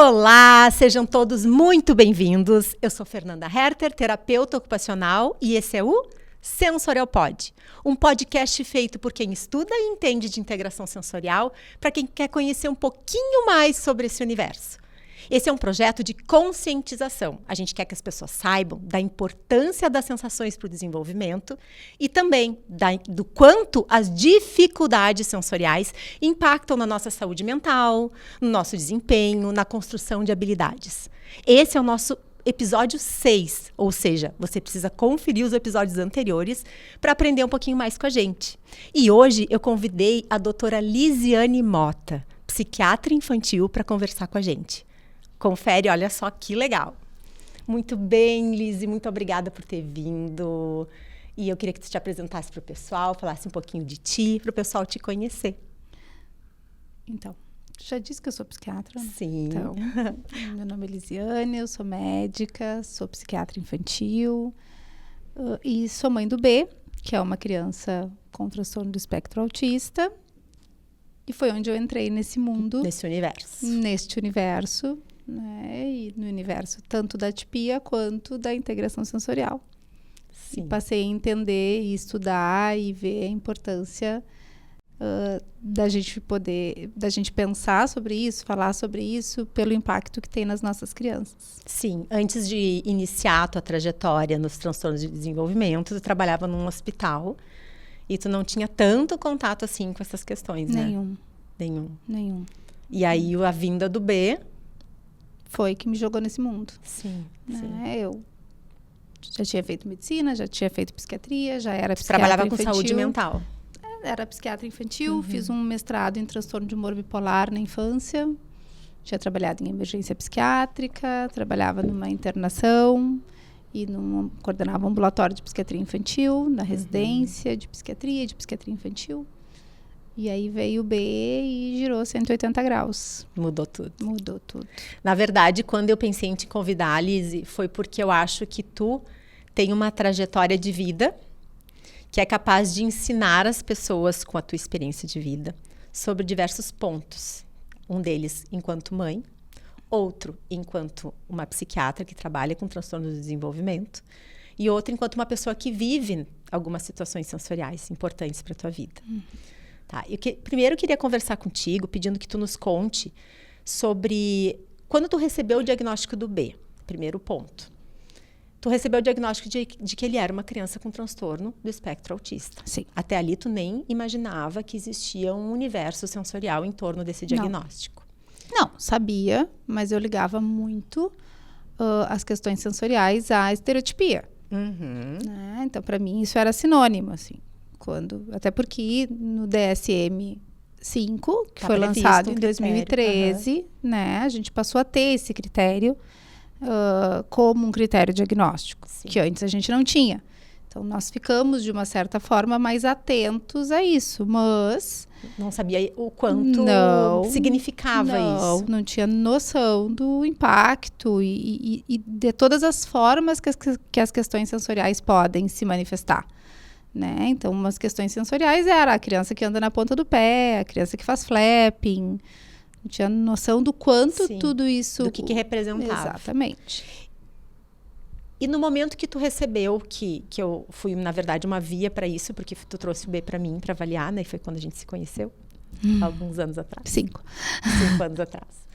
Olá, sejam todos muito bem-vindos. Eu sou Fernanda Herter, terapeuta ocupacional, e esse é o Sensorial Pod, um podcast feito por quem estuda e entende de integração sensorial, para quem quer conhecer um pouquinho mais sobre esse universo. Esse é um projeto de conscientização. A gente quer que as pessoas saibam da importância das sensações para o desenvolvimento e também do quanto as dificuldades sensoriais impactam na nossa saúde mental, no nosso desempenho, na construção de habilidades. Esse é o nosso episódio 6, ou seja, você precisa conferir os episódios anteriores para aprender um pouquinho mais com a gente. E hoje eu convidei a doutora Lisiane Mota, psiquiatra infantil, para conversar com a gente. Confere, olha só que legal. Muito bem, Lisi, muito obrigada por ter vindo. E eu queria que tu te apresentasse para o pessoal, falasse um pouquinho de ti, para o pessoal te conhecer. Então, já disse que eu sou psiquiatra? Sim. Então, meu nome é Lisiane, eu sou médica, sou psiquiatra infantil e sou mãe do B, que é uma criança com transtorno do espectro autista. E foi onde eu entrei nesse mundo. Neste universo, né? E no universo tanto da atipia quanto da integração sensorial. Sim. E passei a entender e estudar e ver a importância da gente pensar sobre isso, falar sobre isso, pelo impacto que tem nas nossas crianças. Sim, antes de iniciar a tua trajetória nos transtornos de desenvolvimento, tu trabalhava num hospital e tu não tinha tanto contato assim com essas questões, né? Nenhum. E aí a vinda do B foi que me jogou nesse mundo. Sim. Eu já tinha feito medicina, já tinha feito psiquiatria, já era psiquiatra trabalhava infantil. Com saúde mental. Era psiquiatra infantil, fiz um mestrado em transtorno de humor bipolar na infância. Tinha trabalhado em emergência psiquiátrica, trabalhava numa internação e coordenava um ambulatório de psiquiatria infantil, na residência de psiquiatria infantil. E aí veio o B e girou 180 graus. Mudou tudo. Na verdade, quando eu pensei em te convidar, Lise, foi porque eu acho que tu tem uma trajetória de vida que é capaz de ensinar as pessoas com a tua experiência de vida sobre diversos pontos. Um deles enquanto mãe, outro enquanto uma psiquiatra que trabalha com transtorno do desenvolvimento e outro enquanto uma pessoa que vive algumas situações sensoriais importantes para a tua vida. Tá, primeiro eu queria conversar contigo, pedindo que tu nos conte sobre quando tu recebeu o diagnóstico do B, primeiro ponto. Tu recebeu o diagnóstico de que ele era uma criança com transtorno do espectro autista. Sim. Até ali tu nem imaginava que existia um universo sensorial em torno desse diagnóstico. Não, sabia, mas eu ligava muito as questões sensoriais à estereotipia. Né? Então, para mim, isso era sinônimo, assim. Até porque no DSM-5, que foi lançado em 2013, né, a gente passou a ter esse critério como um critério diagnóstico, Sim. que antes a gente não tinha. Então, nós ficamos, de uma certa forma, mais atentos a isso, mas... Não sabia o quanto significava isso. Não tinha noção do impacto e de todas as formas que as questões sensoriais podem se manifestar. Né? Então, umas questões sensoriais era a criança que anda na ponta do pé, a criança que faz flapping. Não tinha noção do quanto Sim, tudo isso... Do que representava. Exatamente. E no momento que tu recebeu, que eu fui, na verdade, uma via para isso, porque tu trouxe o B para mim, para avaliar, né? E foi quando a gente se conheceu, alguns anos atrás. 5 anos atrás.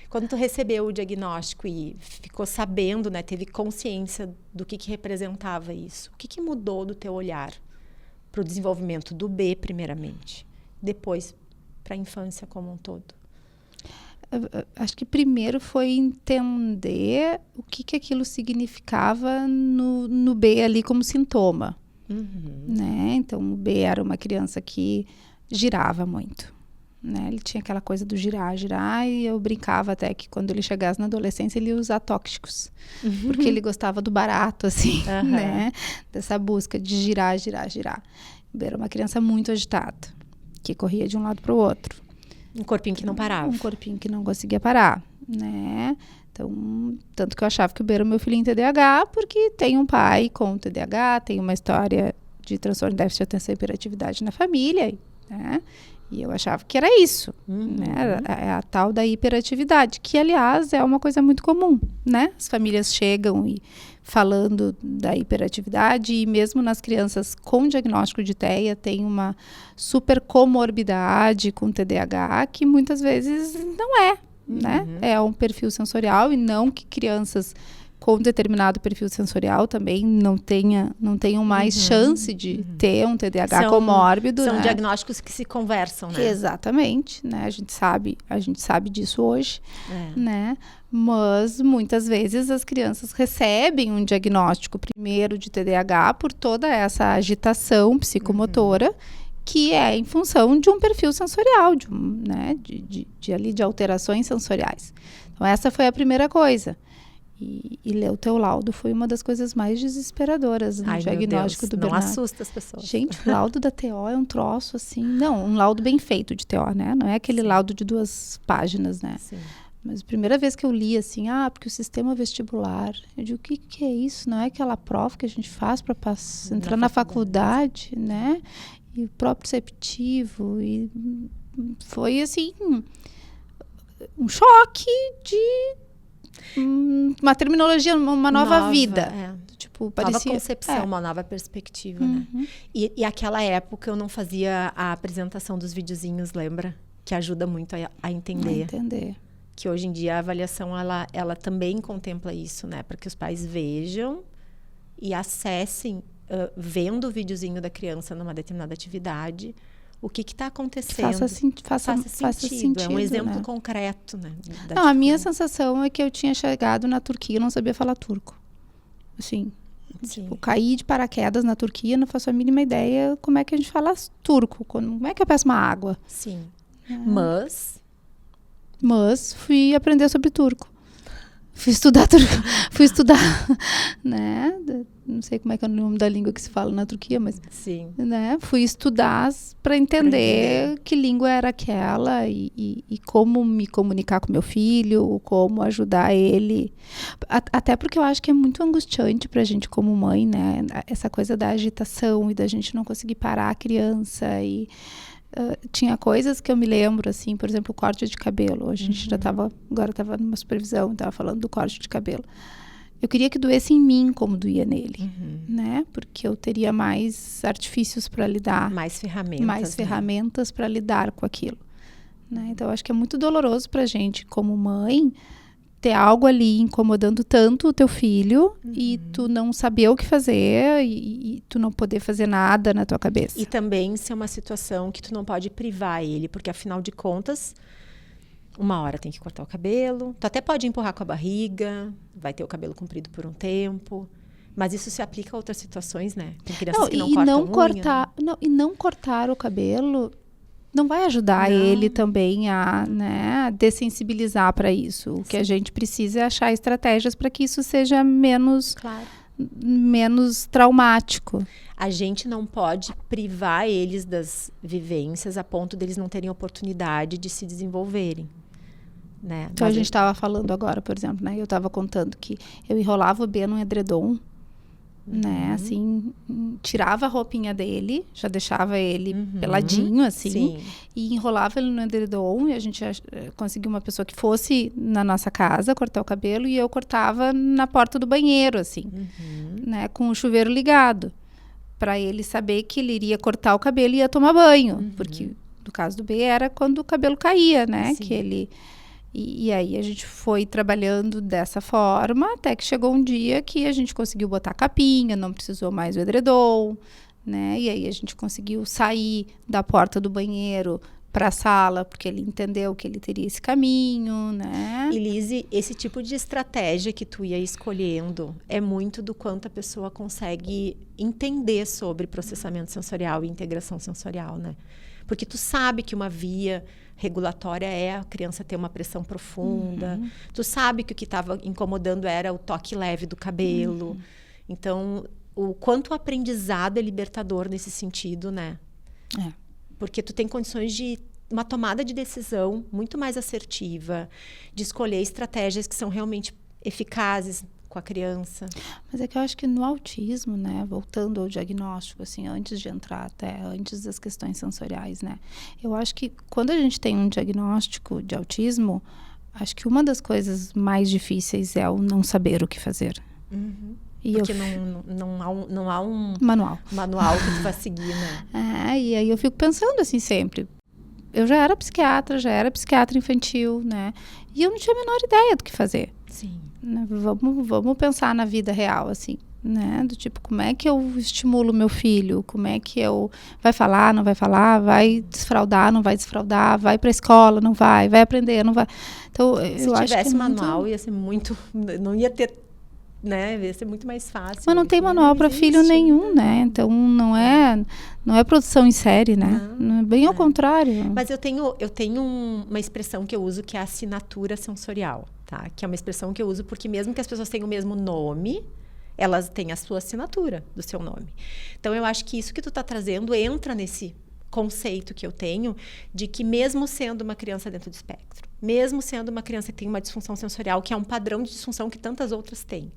Quando tu recebeu o diagnóstico e ficou sabendo, né? Teve consciência do que representava isso. O que mudou do teu olhar para o desenvolvimento do B, primeiramente? Depois, para a infância como um todo? Acho que primeiro foi entender o que aquilo significava no B ali como sintoma. Né? Então, o B era uma criança que girava muito. Né? Ele tinha aquela coisa do girar, e eu brincava até que quando ele chegasse na adolescência ele ia usar tóxicos, porque ele gostava do barato, assim, né? Dessa busca de girar. Ele era uma criança muito agitada, que corria de um lado para o outro. Um corpinho que não parava. Um corpinho que não conseguia parar, né? Então, tanto que eu achava que o B era o meu filhinho TDAH, porque tem um pai com TDAH, tem uma história de transtorno de déficit de atenção e hiperatividade na família, né? E eu achava que era isso, né? É a tal da hiperatividade, que, aliás, é uma coisa muito comum, né? As famílias chegam falando da hiperatividade e mesmo nas crianças com diagnóstico de TEA tem uma super comorbidade com TDAH que muitas vezes não é, né? É um perfil sensorial e não que crianças com determinado perfil sensorial também não tenham mais chance de ter um TDAH comórbido. São né? diagnósticos que se conversam, né? Exatamente, né? A gente sabe disso hoje, né? Mas muitas vezes as crianças recebem um diagnóstico primeiro de TDAH por toda essa agitação psicomotora que é em função de um perfil sensorial, de alterações sensoriais. Então essa foi a primeira coisa. E ler o teu laudo foi uma das coisas mais desesperadoras no diagnóstico do Bernardo. Não assusta as pessoas. Gente, o laudo da TO é um troço assim... Não, um laudo bem feito de TO, né? Não é aquele laudo de 2 páginas, né? Sim. Mas a primeira vez que eu li assim, porque o sistema vestibular... Eu digo, o que é isso? Não é aquela prova que a gente faz para entrar na faculdade, né? E o próprio preceptivo. E foi assim... Um choque de... uma terminologia, uma nova vida. Tipo, parecia, nova concepção, uma nova perspectiva, né? E aquela época eu não fazia a apresentação dos videozinhos, lembra? Que ajuda muito a entender. Que hoje em dia a avaliação, ela também contempla isso, né? Para que os pais vejam e acessem, vendo o videozinho da criança numa determinada atividade, o que está acontecendo. Faça sentido. É um exemplo concreto, né? Não, a minha sensação é que eu tinha chegado na Turquia e não sabia falar turco. Assim, tipo, caí de paraquedas na Turquia, não faço a mínima ideia como é que a gente fala turco, como é que eu peço uma água. Sim. Mas fui aprender sobre turco. Fui estudar turco. Né? Não sei como é que é o nome da língua que se fala na Turquia, mas... Sim. Né? Fui estudar para entender que língua era aquela e como me comunicar com meu filho, como ajudar ele. Até porque eu acho que é muito angustiante pra gente como mãe, né? Essa coisa da agitação e da gente não conseguir parar a criança e... tinha coisas que eu me lembro, assim, por exemplo, o corte de cabelo. A gente agora estava numa supervisão, estava falando do corte de cabelo. Eu queria que doesse em mim como doía nele, né? Porque eu teria mais artifícios para lidar. Mais ferramentas para lidar com aquilo. Né? Então, eu acho que é muito doloroso pra gente, como mãe, ter algo ali incomodando tanto o teu filho e tu não saber o que fazer e tu não poder fazer nada na tua cabeça. E também ser uma situação que tu não pode privar ele, porque afinal de contas, uma hora tem que cortar o cabelo, tu até pode empurrar com a barriga, vai ter o cabelo comprido por um tempo, mas isso se aplica a outras situações, né? Tem crianças que não cortam unha. E não cortar o cabelo... não vai ajudar ele também a dessensibilizar para isso. O que a gente precisa é achar estratégias para que isso seja menos traumático. A gente não pode privar eles das vivências a ponto deles não terem oportunidade de se desenvolverem. Né? Então, a gente estava falando agora, por exemplo, né? Eu estava contando que eu enrolava o B num edredom, né, assim, tirava a roupinha dele, já deixava ele peladinho, assim, e enrolava ele no edredom, e a gente conseguiu uma pessoa que fosse na nossa casa cortar o cabelo, e eu cortava na porta do banheiro, assim, né, com o chuveiro ligado, para ele saber que ele iria cortar o cabelo e ia tomar banho, porque no caso do B era quando o cabelo caía, né, que ele... E aí a gente foi trabalhando dessa forma, até que chegou um dia que a gente conseguiu botar a capinha, não precisou mais o edredom, né? E aí a gente conseguiu sair da porta do banheiro para a sala, porque ele entendeu que ele teria esse caminho, né? E Lise, esse tipo de estratégia que tu ia escolhendo é muito do quanto a pessoa consegue entender sobre processamento sensorial e integração sensorial, né? Porque tu sabe que uma via regulatória é a criança ter uma pressão profunda. Tu sabe que o que estava incomodando era o toque leve do cabelo. Então, o quanto o aprendizado é libertador nesse sentido, né? Porque tu tem condições de uma tomada de decisão muito mais assertiva, de escolher estratégias que são realmente eficazes com a criança. Mas é que eu acho que no autismo, né, voltando ao diagnóstico, assim, antes de entrar até, antes das questões sensoriais, né, eu acho que quando a gente tem um diagnóstico de autismo, acho que uma das coisas mais difíceis é o não saber o que fazer. E porque não há um manual que tu vai seguir, né? E aí eu fico pensando assim sempre. Eu já era psiquiatra infantil, né? E eu não tinha a menor ideia do que fazer. Sim. Né? Vamos pensar na vida real, assim, né? Do tipo, como é que eu estimulo meu filho? Como é que eu... Vai falar, não vai falar? Vai desfraldar, não vai desfraldar? Vai pra escola, não vai? Vai aprender, não vai? Então, se eu acho que tivesse manual, ia ser muito... Não ia ter... Né? Ia ser muito mais fácil. Mas não tem manual para filho nenhum, né? Então não é produção em série, né? Não, bem ao contrário. Mas eu tenho uma expressão que eu uso que é a assinatura sensorial, tá? Que é uma expressão que eu uso porque mesmo que as pessoas tenham o mesmo nome, elas têm a sua assinatura do seu nome. Então eu acho que isso que tu tá trazendo entra nesse conceito que eu tenho de que mesmo sendo uma criança dentro do espectro, mesmo sendo uma criança que tem uma disfunção sensorial, que é um padrão de disfunção que tantas outras têm,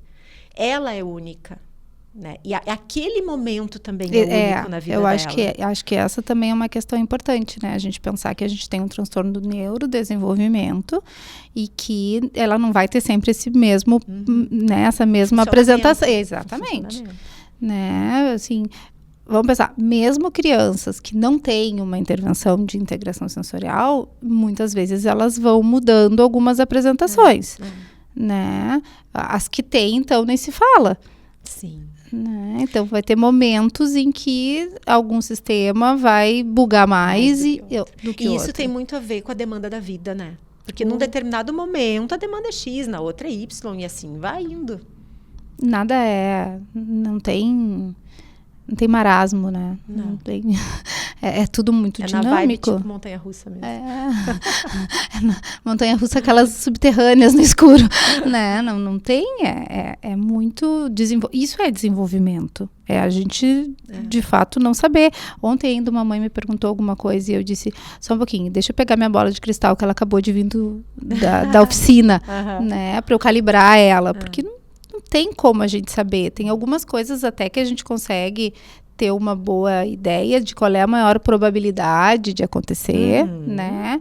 ela é única, né? E aquele momento também é único na vida dela. Acho que essa também é uma questão importante, né? A gente pensar que a gente tem um transtorno do neurodesenvolvimento e que ela não vai ter sempre esse mesmo, né? Essa mesma apresentação. Exatamente. Né? Assim, vamos pensar, mesmo crianças que não têm uma intervenção de integração sensorial, muitas vezes elas vão mudando algumas apresentações. Né? As que tem, então, nem se fala. Sim. Né? Então, vai ter momentos em que algum sistema vai bugar mais do que isso outro. tem muito a ver com a demanda da vida, né? Porque num determinado momento a demanda é X, na outra é Y, e assim vai indo. Nada não tem marasmo, né? Não tem, é tudo muito dinâmico. Na vibe tipo montanha-russa mesmo. Montanha-russa, aquelas subterrâneas no escuro, né? Não tem, é muito isso é desenvolvimento. É a gente, de fato, não saber. Ontem ainda uma mãe me perguntou alguma coisa e eu disse, só um pouquinho, deixa eu pegar minha bola de cristal que ela acabou de vir da oficina, né? Para eu calibrar ela, porque não tem como a gente saber. Tem algumas coisas até que a gente consegue ter uma boa ideia de qual é a maior probabilidade de acontecer, né?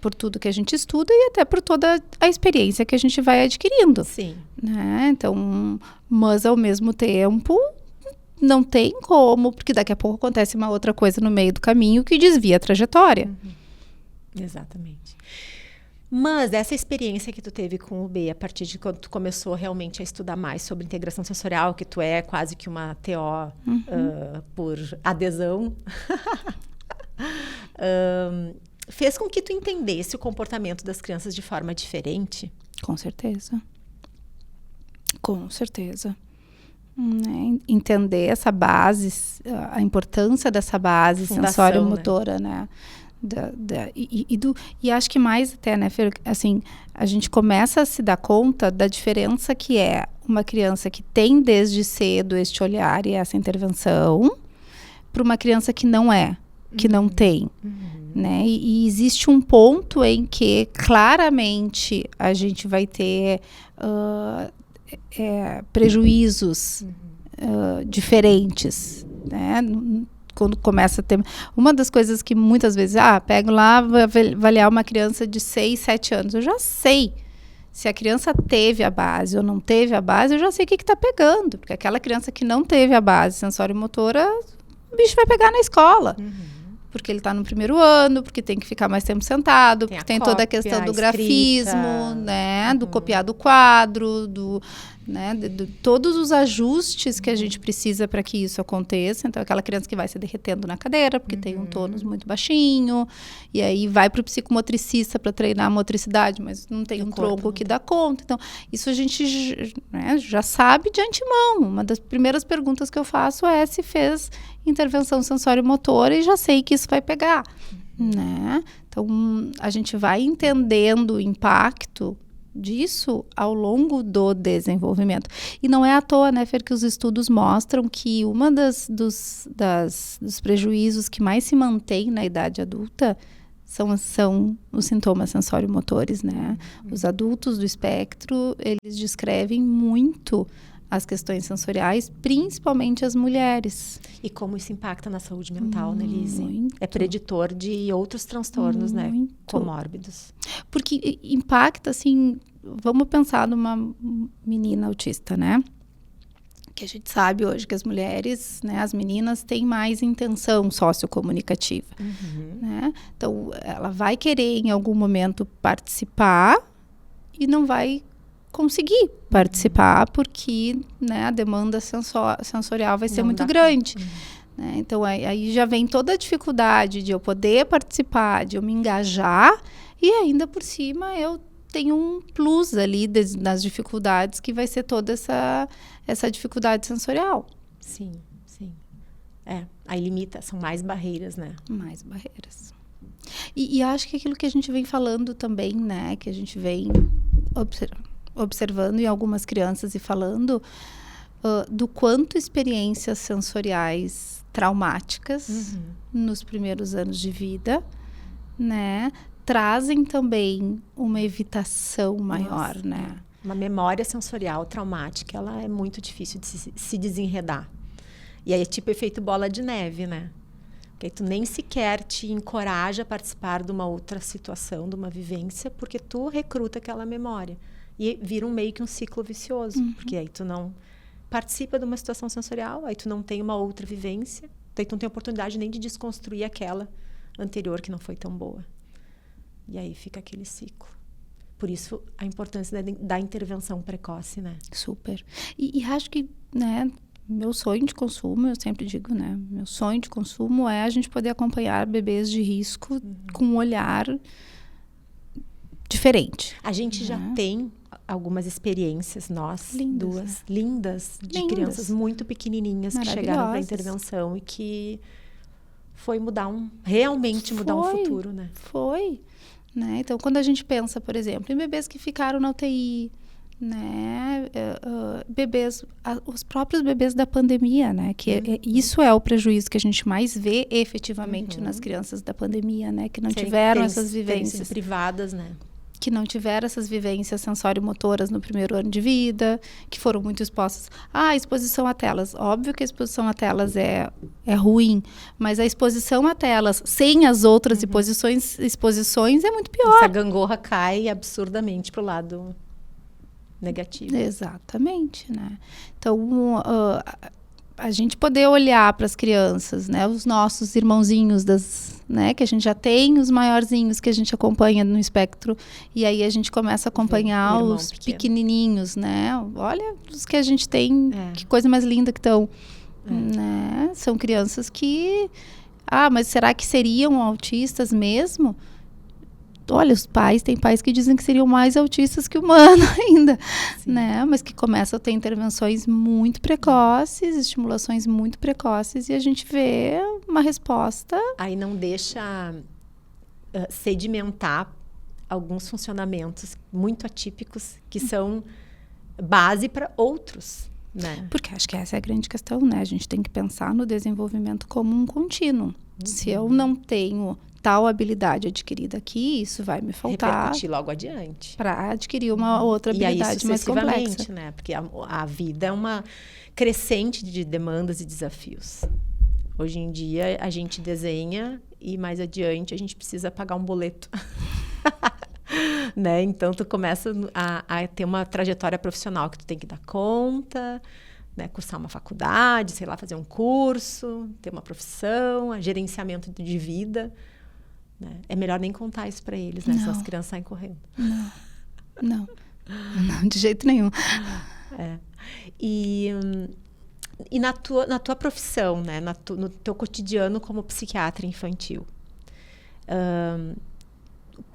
Por tudo que a gente estuda e até por toda a experiência que a gente vai adquirindo. Sim. Né? Então, mas ao mesmo tempo, não tem como, porque daqui a pouco acontece uma outra coisa no meio do caminho que desvia a trajetória. Exatamente. Mas essa experiência que tu teve com o B, a partir de quando tu começou realmente a estudar mais sobre integração sensorial, que tu é quase que uma TO por adesão, fez com que tu entendesse o comportamento das crianças de forma diferente? Com certeza. Com certeza. Entender essa base, a importância dessa base sensório-motora, né? E acho que mais até, né, Fer, assim, a gente começa a se dar conta da diferença que é uma criança que tem desde cedo este olhar e essa intervenção para uma criança que não tem, né? E existe um ponto em que claramente a gente vai ter prejuízos diferentes, né? Quando começa a ter... Uma das coisas que muitas vezes... pego lá, vou avaliar uma criança de 6, 7 anos. Eu já sei se a criança teve a base ou não teve a base, eu já sei o que está pegando. Porque aquela criança que não teve a base sensório-motora, o bicho vai pegar na escola. Porque ele está no primeiro ano, porque tem que ficar mais tempo sentado, porque tem toda a questão do grafismo, né? Do copiar do quadro, né, de todos os ajustes que a gente precisa para que isso aconteça. Então, aquela criança que vai se derretendo na cadeira, porque tem um tônus muito baixinho, e aí vai para o psicomotricista para treinar a motricidade, mas não tem um tronco que dá conta. Então, isso a gente já sabe de antemão. Uma das primeiras perguntas que eu faço é se fez intervenção sensório-motora e já sei que isso vai pegar, né? Então, a gente vai entendendo o impacto disso ao longo do desenvolvimento. E não é à toa, né, Fer, que os estudos mostram que uma dos prejuízos que mais se mantém na idade adulta são os sintomas sensório-motores, né? Os adultos do espectro, eles descrevem muito as questões sensoriais, principalmente as mulheres. E como isso impacta na saúde mental, né, Lise? Muito. É preditor de outros transtornos, né, comórbidos. Porque impacta, assim, vamos pensar numa menina autista, né? Que a gente sabe hoje que as mulheres, né, as meninas têm mais intenção sociocomunicativa, né? Então, ela vai querer em algum momento participar e não vai conseguir participar porque, né, a demanda sensorial vai ser muito grande. Né? Então, aí já vem toda a dificuldade de eu poder participar, de eu me engajar e ainda por cima eu tenho um plus ali nas dificuldades que vai ser toda essa dificuldade sensorial. Sim. Aí limita, são mais barreiras, né? Mais barreiras. E acho que aquilo que a gente vem falando também, né, que a gente vem observando em algumas crianças e falando do quanto experiências sensoriais traumáticas nos primeiros anos de vida, né, trazem também uma evitação maior, né? Uma memória sensorial traumática, ela é muito difícil de se desenredar. E aí é tipo efeito bola de neve, né? Porque aí tu nem sequer te encoraja a participar de uma outra situação, de uma vivência, porque tu recruta aquela memória. E vira meio que um ciclo vicioso, porque aí tu não participa de uma situação sensorial, aí tu não tem uma outra vivência, daí tu não tem oportunidade nem de desconstruir aquela anterior que não foi tão boa. E aí fica aquele ciclo. Por isso, a importância da intervenção precoce, né? Super. E acho que, né, meu sonho de consumo, eu sempre digo, né, meu sonho de consumo é a gente poder acompanhar bebês de risco com um olhar diferente. A gente já tem algumas experiências, nós duas, lindas, de crianças muito pequenininhas que chegaram para a intervenção e que foi realmente mudar um futuro, né? Foi. Né? Então, quando a gente pensa, por exemplo, em bebês que ficaram na UTI, né? Os próprios bebês da pandemia, né? Que isso é o prejuízo que a gente mais vê efetivamente nas crianças da pandemia, né? Que não tiveram essas vivências. Privadas, né? Que não tiveram essas vivências sensório-motoras no primeiro ano de vida, que foram muito expostas à exposição a telas. Óbvio que a exposição a telas é ruim, mas a exposição a telas sem as outras exposições é muito pior. Essa gangorra cai absurdamente pro lado negativo. Exatamente, né? Então, a gente poder olhar para as crianças, né? Os nossos irmãozinhos né? Que a gente já tem os maiorzinhos que a gente acompanha no espectro e aí a gente começa a acompanhar os pequenininhos, né? Olha os que a gente tem, que coisa mais linda que estão, né? São crianças que, mas será que seriam autistas mesmo? Olha, tem pais que dizem que seriam mais autistas que humanos ainda, né? Mas que começam a ter intervenções muito precoces, estimulações muito precoces e a gente vê uma resposta. Aí não deixa sedimentar alguns funcionamentos muito atípicos que são base para outros, né? Porque acho que essa é a grande questão, né? A gente tem que pensar no desenvolvimento como um contínuo. Se eu não tenho tal habilidade adquirida aqui, isso vai me faltar. Repercutir logo adiante. Para adquirir uma outra habilidade mais complexa. Né? Porque a vida é uma crescente de demandas e desafios. Hoje em dia, a gente desenha e mais adiante a gente precisa pagar um boleto. Né? Então, tu começa a ter uma trajetória profissional que tu tem que dar conta, né? Cursar uma faculdade, sei lá, fazer um curso, ter uma profissão, gerenciamento de vida. Né? É melhor nem contar isso para eles, né? Senão as crianças saem correndo. Não, de jeito nenhum. E na tua profissão, né? No teu cotidiano como psiquiatra infantil,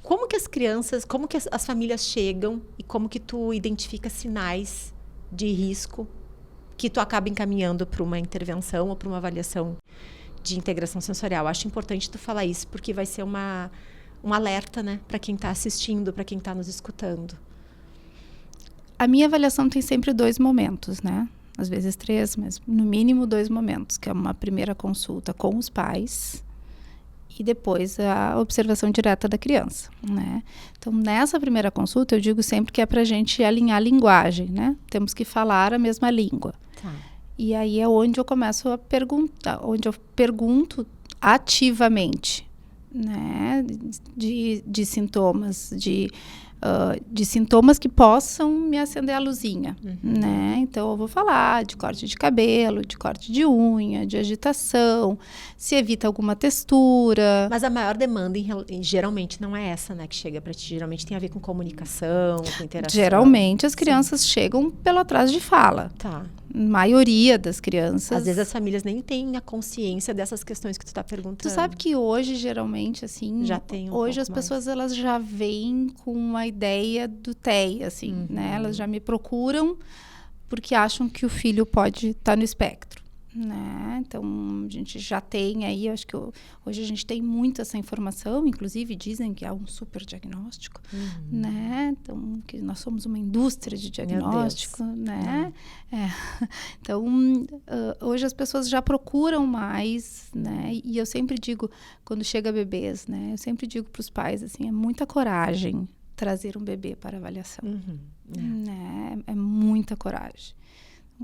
como que as crianças, como que as famílias chegam e como que tu identifica sinais de risco que tu acaba encaminhando para uma intervenção ou para uma avaliação de integração sensorial? Acho importante tu falar isso, porque vai ser um alerta, né, para quem está assistindo, para quem está nos escutando. A minha avaliação tem sempre 2 momentos, né? Às vezes 3, mas no mínimo 2 momentos, que é uma primeira consulta com os pais e depois a observação direta da criança, né? Então, nessa primeira consulta, eu digo sempre que é para a gente alinhar a linguagem, né? Temos que falar a mesma língua. Tá. E aí é onde eu começo a perguntar, onde eu pergunto ativamente, né? De sintomas, de sintomas que possam me acender a luzinha, né? Então, eu vou falar de corte de cabelo, de corte de unha, de agitação, se evita alguma textura. Mas a maior demanda, geralmente, não é essa, né, que chega para ti. Geralmente tem a ver com comunicação, com interação. Geralmente, as crianças chegam pelo atrás de fala. Tá. Maioria das crianças. Às vezes as famílias nem têm a consciência dessas questões que tu está perguntando. Tu sabe que hoje, geralmente, assim... Já tem hoje as pessoas, elas já vêm com uma ideia do TEA, assim, né? Elas já me procuram porque acham que o filho pode estar no espectro, né? Então, a gente já tem aí, acho que hoje a gente tem muito essa informação, inclusive dizem que é um super diagnóstico, né? Então, que nós somos uma indústria de diagnóstico, né? Então, hoje as pessoas já procuram mais, né? E eu sempre digo, quando chega bebês, né? Eu sempre digo para os pais, assim, é muita coragem trazer um bebê para avaliação, né? É muita coragem.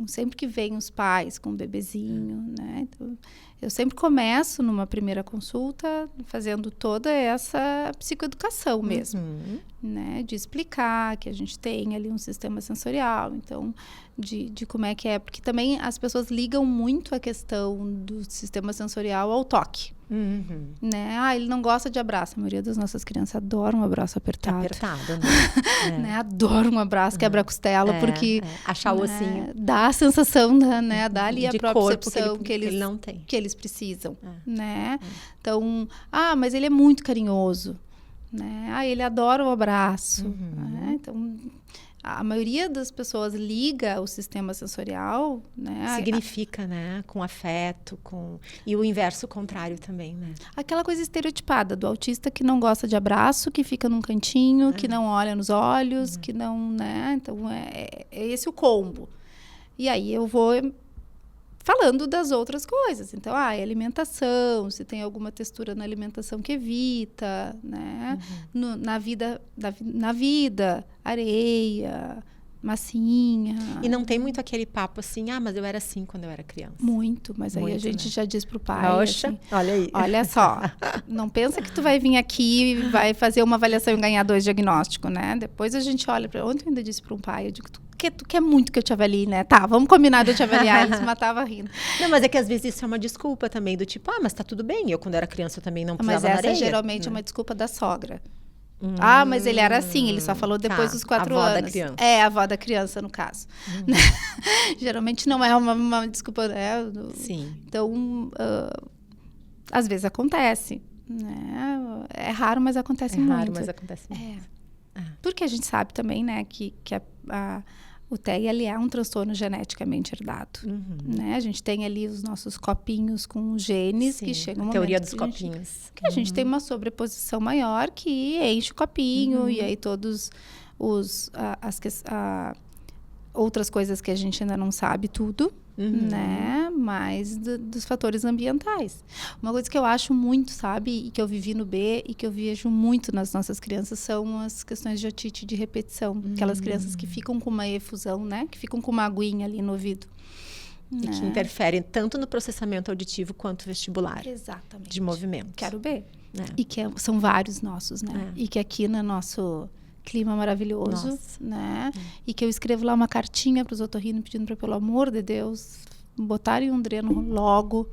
Sempre que vem os pais com um bebezinho, né? Então, eu sempre começo numa primeira consulta fazendo toda essa psicoeducação mesmo, né? De explicar que a gente tem ali um sistema sensorial, então, de como é que é. Porque também as pessoas ligam muito a questão do sistema sensorial ao toque. Né? Ele não gosta de abraço. A maioria das nossas crianças adora um abraço apertado. Apertado, né? Né? Adora um abraço, quebra a costela, porque... achar o ossinho. Dá a sensação, dá ali a propriocepção que ele não tem. Que eles precisam, né? Então, mas ele é muito carinhoso, né? Ele adora o abraço, né? Então... A maioria das pessoas liga o sistema sensorial, né? Significa, né? Com afeto, e o inverso contrário também, né? Aquela coisa estereotipada do autista que não gosta de abraço, que fica num cantinho, que não olha nos olhos, que não, né? Então, é esse o combo. E aí eu vou falando das outras coisas. Então, alimentação, se tem alguma textura na alimentação que evita, né? Na vida, areia, massinha. E não tem muito aquele papo assim, mas eu era assim quando eu era criança. Muito, mas aí a gente já diz pro pai. Poxa, assim, olha aí. Olha só, não pensa que tu vai vir aqui e vai fazer uma avaliação e ganhar 2 diagnósticos, né? Depois a gente olha para... Ontem eu ainda disse para um pai, eu digo, tu quer muito que eu te avalie, né? Tá, vamos combinar de eu te avaliar. Ele se matava rindo. Não, mas é que às vezes isso é uma desculpa também, do tipo, mas tá tudo bem. Eu, quando era criança, eu também não precisava Mas essa na areia, geralmente né? é uma desculpa da sogra. Mas ele era assim, ele só falou depois dos 4 anos. A avó da criança. A avó da criança, no caso. Geralmente não é uma desculpa, né? Sim. Então, às vezes acontece, né? É raro, mas acontece muito. É raro, mas acontece muito. Porque a gente sabe também, né, que o TEA, ele é um transtorno geneticamente herdado, né? A gente tem ali os nossos copinhos com genes que chegam... A teoria dos copinhos. Que a gente tem uma sobreposição maior que enche o copinho e aí todos outras coisas que a gente ainda não sabe tudo, né? Mas dos fatores ambientais. Uma coisa que eu acho muito, sabe? E que eu vivi no B e que eu vejo muito nas nossas crianças são as questões de otite de repetição. Aquelas crianças que ficam com uma efusão, né? Que ficam com uma aguinha ali no ouvido. E que interferem tanto no processamento auditivo quanto vestibular. Exatamente. De movimento. Quero B. E que são vários nossos, né? E que aqui no nosso... clima maravilhoso, né? E que eu escrevo lá uma cartinha para os otorrinos pedindo para, pelo amor de Deus, botarem um dreno logo,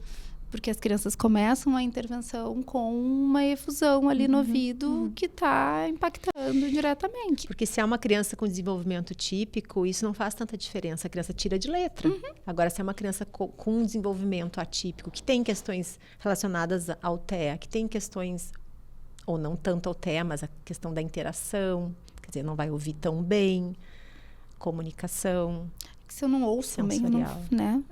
porque as crianças começam a intervenção com uma efusão ali no ouvido que está impactando diretamente. Porque se é uma criança com desenvolvimento típico, isso não faz tanta diferença. A criança tira de letra. Agora, se é uma criança com um desenvolvimento atípico, que tem questões relacionadas ao TEA, que tem questões... ou não tanto ao TEA, mas a questão da interação, quer dizer, não vai ouvir tão bem, comunicação. Se eu não ouço também, né?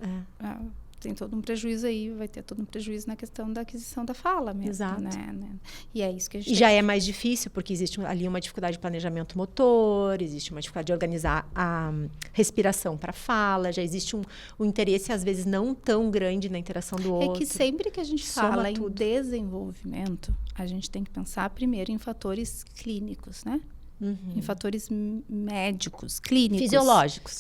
tem todo um prejuízo aí, vai ter todo um prejuízo na questão da aquisição da fala mesmo. Exato. Né? E é isso que a gente já é mais difícil, porque existe ali uma dificuldade de planejamento motor, existe uma dificuldade de organizar a respiração para a fala, já existe um interesse, às vezes, não tão grande na interação do outro. É que sempre que a gente fala em desenvolvimento, a gente tem que pensar primeiro em fatores clínicos, né? Em fatores médicos, clínicos.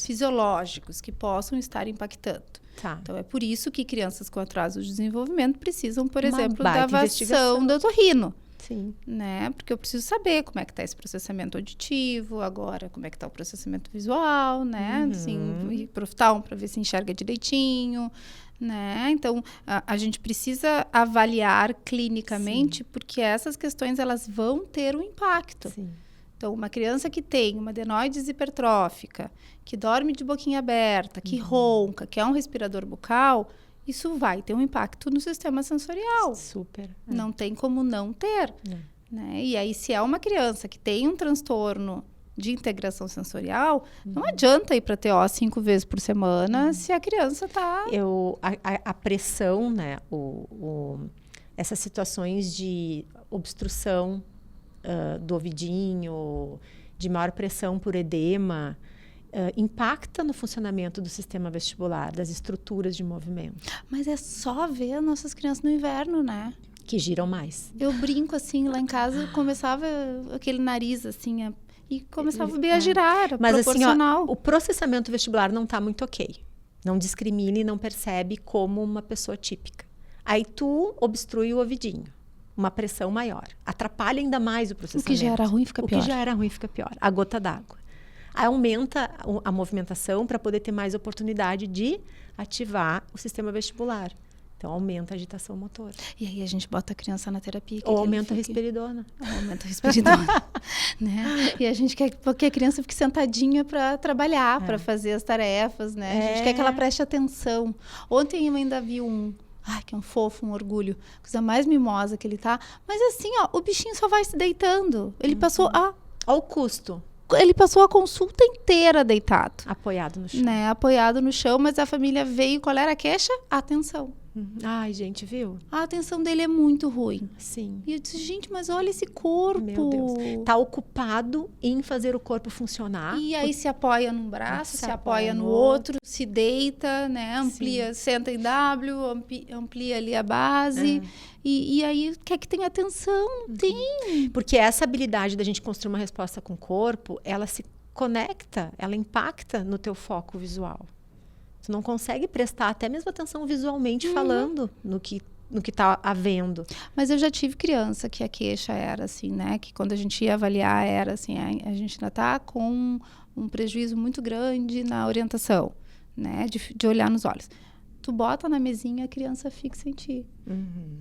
Fisiológicos, que possam estar impactando. Tá. Então, é por isso que crianças com atraso de desenvolvimento precisam, por exemplo, da avaliação do otorrino. Sim. Né? Porque eu preciso saber como é que está esse processamento auditivo, agora como é que está o processamento visual, né? Assim, ir pro oftalmo para ver se enxerga direitinho, né? Então, a gente precisa avaliar clinicamente, porque essas questões, elas vão ter um impacto. Sim. Então, uma criança que tem uma adenoides hipertrófica, que dorme de boquinha aberta, que ronca, que é um respirador bucal, isso vai ter um impacto no sistema sensorial. Super. Não tem como não ter. Né? E aí, se é uma criança que tem um transtorno de integração sensorial, não adianta ir para TO 5 vezes por semana se a criança está... A pressão, né? Essas situações de obstrução do ouvidinho, de maior pressão por edema, impacta no funcionamento do sistema vestibular, das estruturas de movimento. Mas é só ver nossas crianças no inverno, né? Que giram mais. Eu brinco assim, lá em casa começava aquele nariz assim, e começava bem a girar, era mas proporcional. Assim, o processamento vestibular não está muito ok. Não discrimina e não percebe como uma pessoa típica. Aí tu obstrui o ouvidinho. Uma pressão maior. Atrapalha ainda mais o processamento. O que já era ruim fica pior. O que já era ruim fica pior. A gota d'água. Aí aumenta a movimentação para poder ter mais oportunidade de ativar o sistema vestibular. Então, aumenta a agitação motora. E aí a gente bota a criança na terapia. Ou aumenta a risperidona. Aumenta a risperidona. Né? E a gente quer que a criança fique sentadinha para trabalhar, para fazer as tarefas, né? A gente quer que ela preste atenção. Ontem eu ainda vi que é um fofo, um orgulho. Coisa mais mimosa que ele tá. Mas assim, o bichinho só vai se deitando. Ele passou Olha o custo. Ele passou a consulta inteira deitado. Apoiado no chão. Né? Apoiado no chão, mas a família veio. Qual era a queixa? Atenção. Ai, gente, viu? A atenção dele é muito ruim. Sim. E eu disse, gente, mas olha esse corpo. Meu Deus. Tá ocupado em fazer o corpo funcionar. E aí se apoia num braço, se apoia no outro, se deita, né? Amplia, senta em W, amplia ali a base. E aí quer que tenha atenção? Tem. Porque essa habilidade da gente construir uma resposta com o corpo, ela se conecta, ela impacta no teu foco visual. Tu não consegue prestar até mesmo atenção visualmente falando no que está havendo. Mas eu já tive criança que a queixa era assim, né? Que quando a gente ia avaliar era assim, a gente ainda está com um prejuízo muito grande na orientação, né? De olhar nos olhos. Tu bota na mesinha, a criança fixa em ti,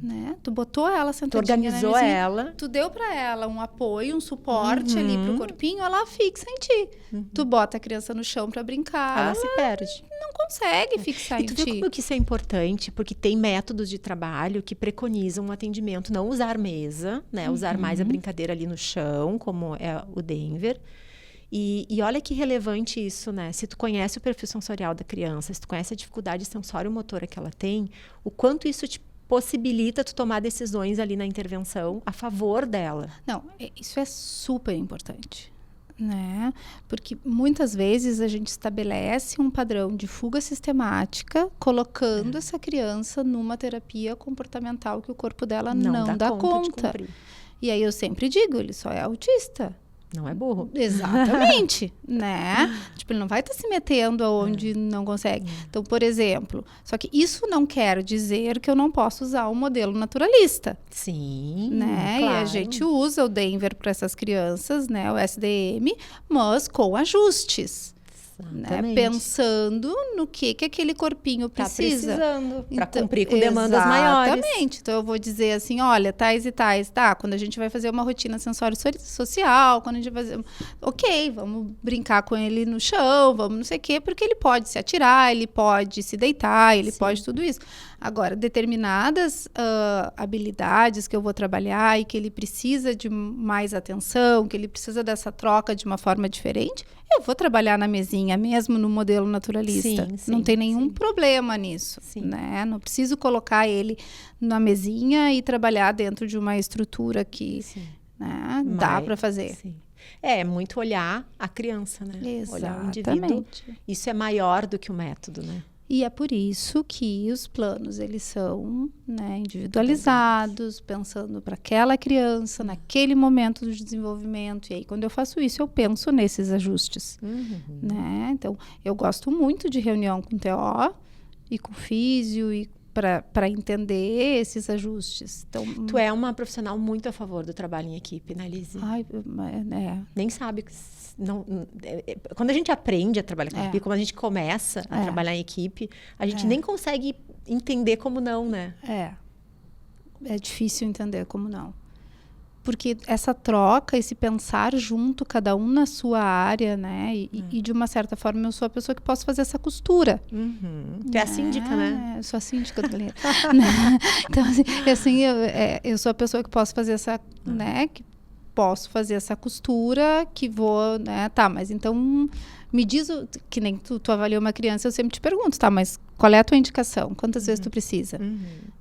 né? Tu botou ela sentadinha na mesinha. Tu organizou ela. Tu deu para ela um apoio, um suporte ali pro corpinho, ela fixa em ti. Tu bota a criança no chão para brincar. Ela se perde. Não consegue fixar em ti. E tu vê como que isso é importante, porque tem métodos de trabalho que preconizam um atendimento, não usar mesa, né? Usar mais a brincadeira ali no chão, como é o Denver. E olha que relevante isso, né? Se tu conhece o perfil sensorial da criança, se tu conhece a dificuldade sensório-motora que ela tem, o quanto isso te possibilita tu tomar decisões ali na intervenção a favor dela. Não, isso é super importante, né? Porque muitas vezes a gente estabelece um padrão de fuga sistemática, colocando essa criança numa terapia comportamental que o corpo dela não dá conta. E aí eu sempre digo, ele só é autista. Não é burro. Exatamente, né? Tipo, ele não vai estar se metendo aonde não consegue. Então, por exemplo, só que isso não quer dizer que eu não posso usar o modelo naturalista. Sim, né? claro. E a gente usa o Denver para essas crianças, né? O SDM, mas com ajustes. Né? Pensando no que aquele corpinho precisa. Tá precisando para cumprir com demandas maiores. Exatamente. Então, eu vou dizer assim, olha, tais e tais, tá? Quando a gente vai fazer uma rotina sensório-social, quando a gente vai fazer... Ok, vamos brincar com ele no chão, vamos não sei o quê, porque ele pode se atirar, ele pode se deitar, ele pode tudo isso. Agora, determinadas habilidades que eu vou trabalhar e que ele precisa de mais atenção, que ele precisa dessa troca de uma forma diferente, eu vou trabalhar na mesinha mesmo, no modelo naturalista. Sim, não tem nenhum problema nisso, né? Não preciso colocar ele na mesinha e trabalhar dentro de uma estrutura que né, dá para fazer. Sim. É muito olhar a criança, né? Exatamente. Olhar o indivíduo. Isso é maior do que o método, né? E é por isso que os planos, eles são, né, individualizados, pensando para aquela criança, naquele momento do desenvolvimento. E aí, quando eu faço isso, eu penso nesses ajustes. Né? Então, eu gosto muito de reunião com TO e com físio e para entender esses ajustes. Então, tu é uma profissional muito a favor do trabalho em equipe, né, Lizzy? Nem sabe que... quando a gente aprende a trabalhar com equipe, quando a gente começa a trabalhar em equipe, a gente nem consegue entender como não, né? É difícil entender como não. Porque essa troca, esse pensar junto, cada um na sua área, né? E de uma certa forma eu sou a pessoa que posso fazer essa costura. Tu é a síndica, né? Eu sou a síndica do galera. Então, assim eu sou a pessoa que posso fazer essa, né? Que posso fazer essa costura, que vou, né? Tá, mas então me diz, que nem tu avaliou uma criança, eu sempre te pergunto, tá, mas qual é a tua indicação? Quantas vezes tu precisa?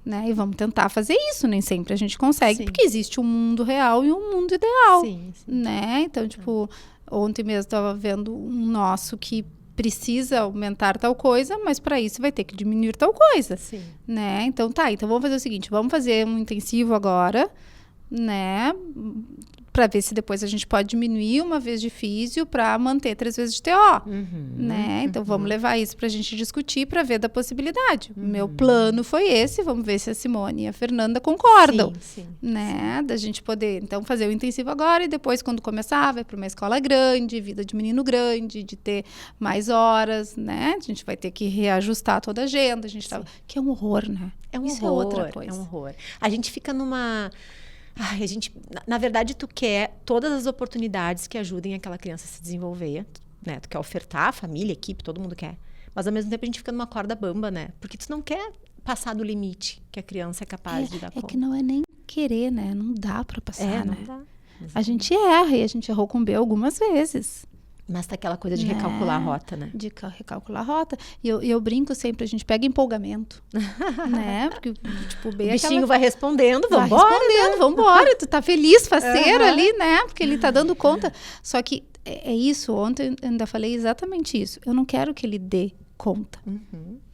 Né? E vamos tentar fazer isso, nem sempre a gente consegue, porque existe um mundo real e um mundo ideal, né? Então, tipo, ontem mesmo estava vendo um nosso que precisa aumentar tal coisa, mas para isso vai ter que diminuir tal coisa, né? Então, então vamos fazer o seguinte, vamos fazer um intensivo agora, né? Para ver se depois a gente pode diminuir uma vez de físio para manter 3 vezes de TO, né? Então, vamos levar isso para a gente discutir para ver da possibilidade. Meu plano foi esse, vamos ver se a Simone e a Fernanda concordam, né? Da gente poder, então, fazer o intensivo agora e depois, quando começar, vai para uma escola grande, vida de menino grande, de ter mais horas, né? A gente vai ter que reajustar toda a agenda, que é um horror, né? Isso é outra coisa. É um horror. A gente fica numa... a gente, na verdade, tu quer todas as oportunidades que ajudem aquela criança a se desenvolver, né? Tu quer ofertar a família, a equipe, todo mundo quer. Mas, ao mesmo tempo, a gente fica numa corda bamba, né? Porque tu não quer passar do limite que a criança é capaz de dar conta. É que não é nem querer, né? Não dá pra passar, não né? dá. A gente erra, e a gente errou com o B algumas vezes. Mas tá aquela coisa de recalcular a rota, né? De recalcular a rota. E eu brinco sempre, a gente pega empolgamento, né? Porque, tipo, o B bichinho vai respondendo, vambora. Tu tá feliz, faceiro ali, né? Porque ele tá dando conta. Só que é isso, ontem eu ainda falei exatamente isso. Eu não quero que ele dê conta,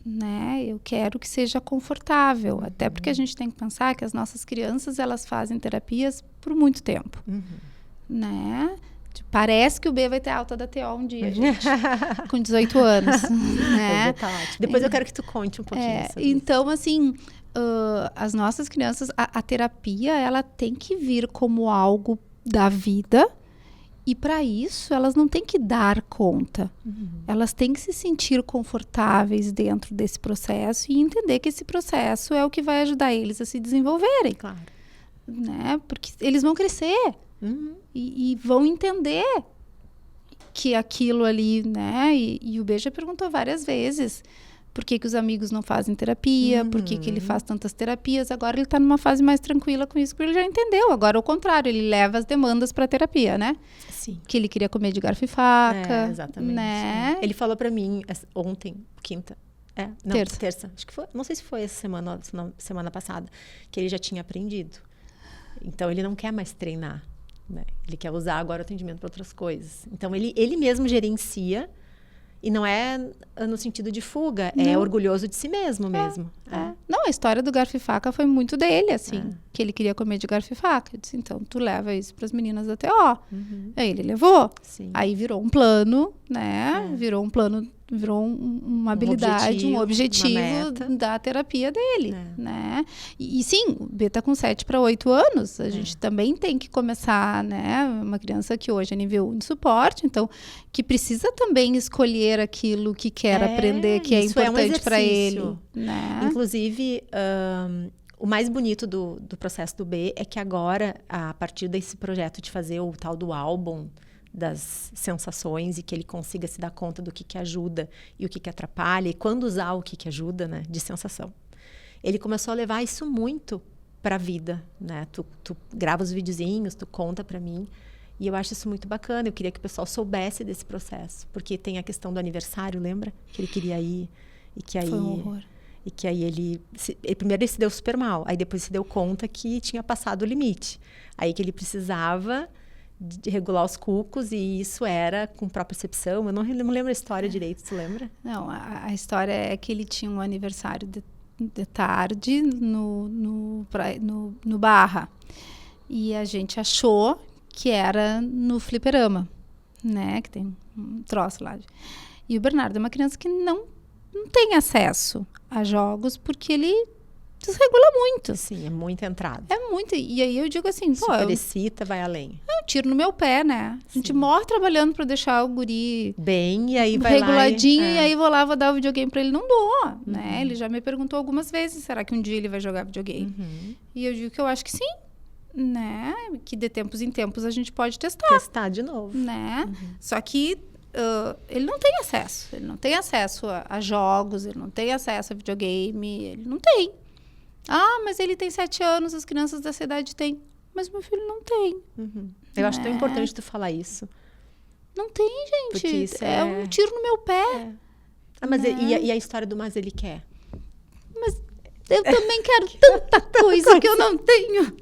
né? Eu quero que seja confortável. Até porque a gente tem que pensar que as nossas crianças, elas fazem terapias por muito tempo, né? Parece que o B vai ter alta da TO um dia, gente. Com 18 anos. Né? Depois eu quero que tu conte um pouquinho sobre então, assim, as nossas crianças, a terapia, ela tem que vir como algo da vida. E para isso, elas não têm que dar conta. Elas têm que se sentir confortáveis dentro desse processo e entender que esse processo é o que vai ajudar eles a se desenvolverem. Claro. Né? Porque eles vão crescer. E vão entender que aquilo ali, né? E o B já perguntou várias vezes por que os amigos não fazem terapia, por que ele faz tantas terapias. Agora ele tá numa fase mais tranquila com isso, porque ele já entendeu. Agora, ao contrário, ele leva as demandas para terapia, né? Sim. Que ele queria comer de garfo e faca. Exatamente. Né? Ele falou para mim ontem, quinta. Terça. Acho que foi. Não sei se foi essa semana passada, que ele já tinha aprendido. Então, ele não quer mais treinar. Né? Ele quer usar agora o atendimento para outras coisas. Então, ele mesmo gerencia, e não é no sentido de fuga, é orgulhoso de si mesmo. Não, a história do garfo e faca foi muito dele, assim, que ele queria comer de garfo e faca. Eu disse, então, tu leva isso para as meninas da TO. Aí ele levou. Sim. Aí virou um plano, né? Virou um plano, virou uma habilidade, um objetivo da terapia dele, né? E sim, o B tá com 7 para 8 anos, a gente também tem que começar, né? Uma criança que hoje é nível 1 de suporte, então, que precisa também escolher aquilo que quer aprender, que é importante para ele. Né? Inclusive, o mais bonito do processo do B é que agora, a partir desse projeto de fazer o tal do álbum das sensações e que ele consiga se dar conta do que ajuda e o que atrapalha e quando usar o que ajuda, né, de sensação. ele começou a levar isso muito para a vida, né? Tu grava os videozinhos, tu conta para mim. E eu acho isso muito bacana. Eu queria que o pessoal soubesse desse processo. Porque tem a questão do aniversário, lembra? Que ele queria ir. E que aí, foi um horror. E que aí primeiro ele se deu super mal. Aí depois se deu conta que tinha passado o limite. Aí que ele precisava de regular os cucos. E isso era com propriocepção. Eu não lembro a história direito, tu lembra? Não, a história é que ele tinha um aniversário de tarde no Barra. E a gente achou que era no fliperama, né? Que tem um troço lá. E o Bernardo é uma criança que não tem acesso a jogos porque ele desregula muito. Sim, é muito entrada. É muito. E aí eu digo assim, pô... Solicita, vai além. É um tiro no meu pé, né? A gente morre trabalhando pra deixar o guri... bem, e aí vai reguladinho, lá e aí vou lá, vou dar o videogame pra ele. Não dou, né? Ele já me perguntou algumas vezes, será que um dia ele vai jogar videogame? E eu digo que eu acho que sim, né? Que de tempos em tempos a gente pode testar. Testar de novo. Né? Só que ele não tem acesso. Ele não tem acesso a jogos, ele não tem acesso a videogame, ele não tem. Ah, mas ele tem 7 anos, as crianças dessa idade têm. Mas meu filho não tem. Eu acho tão importante tu falar isso. Não tem, gente. Porque isso é um tiro no meu pé. Ah, mas e a história do mas ele quer? Mas eu também quero tanta coisa que eu não tenho.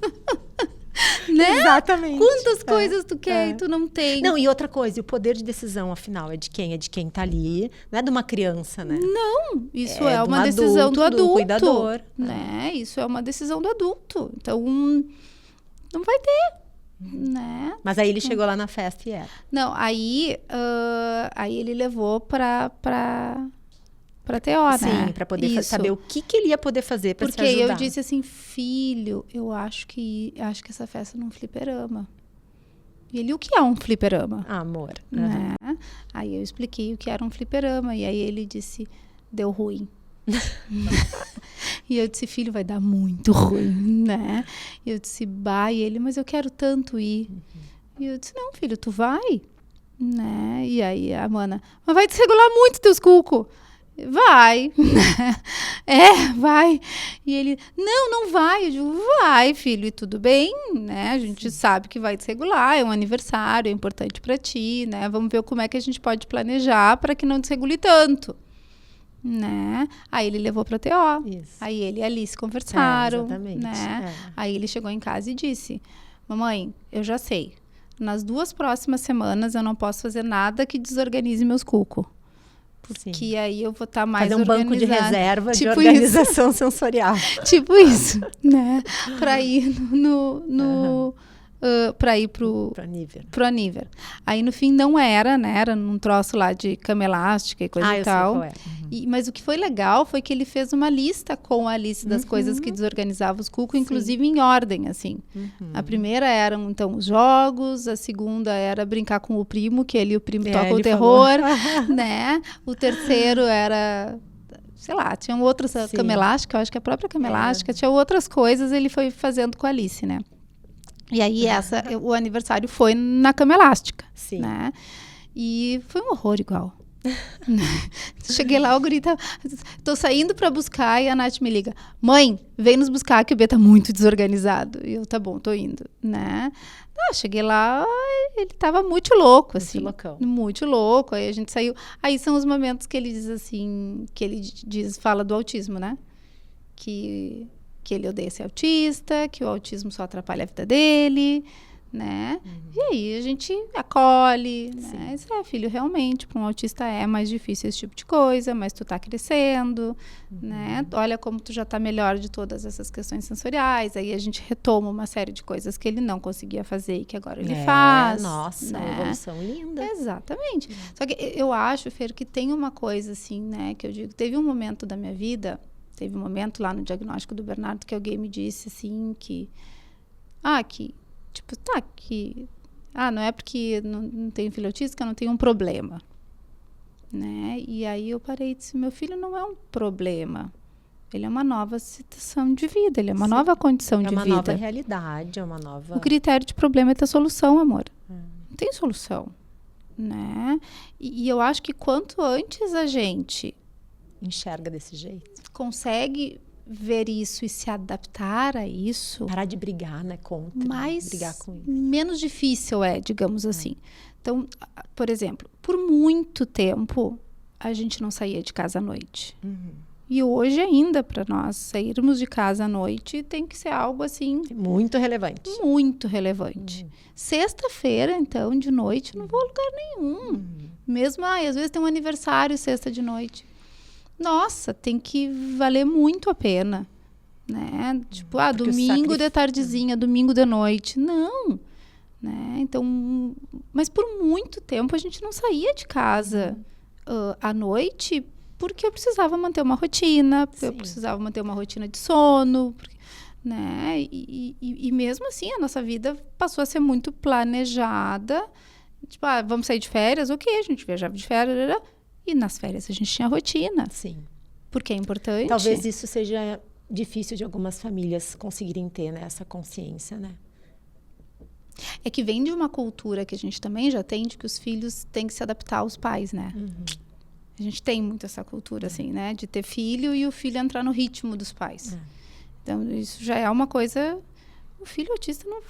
Né? Exatamente. Quantas coisas tu quer e tu não tem? Não, e outra coisa, o poder de decisão, afinal, é de quem? É de quem tá ali. Não é de uma criança, né? Não, isso é uma decisão do adulto. Do cuidador. Né? Isso é uma decisão do adulto. Então, não vai ter. Né? Mas aí ele chegou lá na festa e era. Não, aí ele levou pra TO, né? Sim, pra poder saber o que ele ia poder fazer pra se ajudar. Porque eu disse assim, filho, eu acho que essa festa é num fliperama. E ele, o que é um fliperama? Ah, amor. Né? Aí eu expliquei o que era um fliperama. E aí ele disse, deu ruim. E eu disse, filho, vai dar muito ruim, né? E eu disse, vai. E ele, mas eu quero tanto ir. E eu disse, não, filho, tu vai. Né? E aí a Mana, mas vai desregular muito teus cucos. Vai. Vai. E ele, não vai. Eu digo, vai, filho, e tudo bem, né? A gente sabe que vai desregular, é um aniversário, é importante pra ti, né? Vamos ver como é que a gente pode planejar para que não desregule tanto. Né? Aí ele levou pra TO. Isso. Aí ele e a Alice conversaram. Exatamente. Né? Aí ele chegou em casa e disse, mamãe, eu já sei. Nas 2 próximas semanas eu não posso fazer nada que desorganize meus cucos. Porque aí eu vou estar mais fazer um organizada. Banco de reserva de organização sensorial. Tipo isso, né? Para ir para ir pro Aniver. Aí no fim não era, né? Era num troço lá de cama elástica e coisa e tal. Sei qual é. Mas o que foi legal foi que ele fez uma lista com a Alice das coisas que desorganizavam os cucos, inclusive em ordem, assim. A primeira eram, então, os jogos, a segunda era brincar com o primo, que o primo toca o terror, né? O terceiro era... sei lá, tinham outras, cama elástica, eu acho que a própria cama elástica, tinha outras coisas, ele foi fazendo com a Alice, né? E aí o aniversário foi na cama elástica, né? E foi um horror igual. Cheguei lá, o guri tô saindo pra buscar e a Nath me liga, mãe, vem nos buscar que o B tá muito desorganizado. E eu, tá bom, tô indo, né? Cheguei lá, ele tava muito louco, assim. Muito louco, aí a gente saiu. Aí são os momentos que ele diz assim, fala do autismo, né? Que ele odeia ser autista, que o autismo só atrapalha a vida dele, né? E aí a gente acolhe, né? Isso filho, realmente, para um autista é mais difícil esse tipo de coisa, mas tu tá crescendo, né? Olha como tu já tá melhor de todas essas questões sensoriais, aí a gente retoma uma série de coisas que ele não conseguia fazer e que agora ele faz. Nossa, né? Uma evolução linda. Exatamente. Só que eu acho, Fer, que tem uma coisa assim, né? Que eu digo, teve um momento da minha vida, teve um momento lá no diagnóstico do Bernardo que alguém me disse assim que não é porque não tenho filho autista que eu não tenho um problema, né? E aí eu parei e disse, meu filho não é um problema, ele é uma nova situação de vida, ele é uma nova condição de vida. É uma nova realidade, é uma nova... O critério de problema é ter solução, amor. Não tem solução, né? E eu acho que quanto antes a gente enxerga desse jeito, consegue ver isso e se adaptar a isso, Parar de brigar, né? Contra. Brigar com isso. menos difícil digamos assim. Então, por exemplo, por muito tempo, a gente não saía de casa à noite. E hoje ainda, para nós sairmos de casa à noite, tem que ser algo assim... Muito relevante. Muito relevante. Sexta-feira, então, de noite, não vou a lugar nenhum. Mesmo, às vezes tem um aniversário sexta de noite. Nossa, tem que valer muito a pena. Né? Tipo, domingo de tardezinha, domingo de noite. Não. Né? Então, mas por muito tempo a gente não saía de casa à noite... Porque eu precisava manter uma rotina, eu precisava manter uma rotina de sono, né? E mesmo assim, a nossa vida passou a ser muito planejada. Tipo, vamos sair de férias? Ok, a gente viajava de férias. E nas férias a gente tinha rotina. Sim. Porque é importante. Talvez isso seja difícil de algumas famílias conseguirem ter, né, essa consciência, né? É que vem de uma cultura que a gente também já tem, de que os filhos têm que se adaptar aos pais, né? A gente tem muito essa cultura, assim, né? De ter filho e o filho entrar no ritmo dos pais. Então, isso já é uma coisa... O filho autista, não,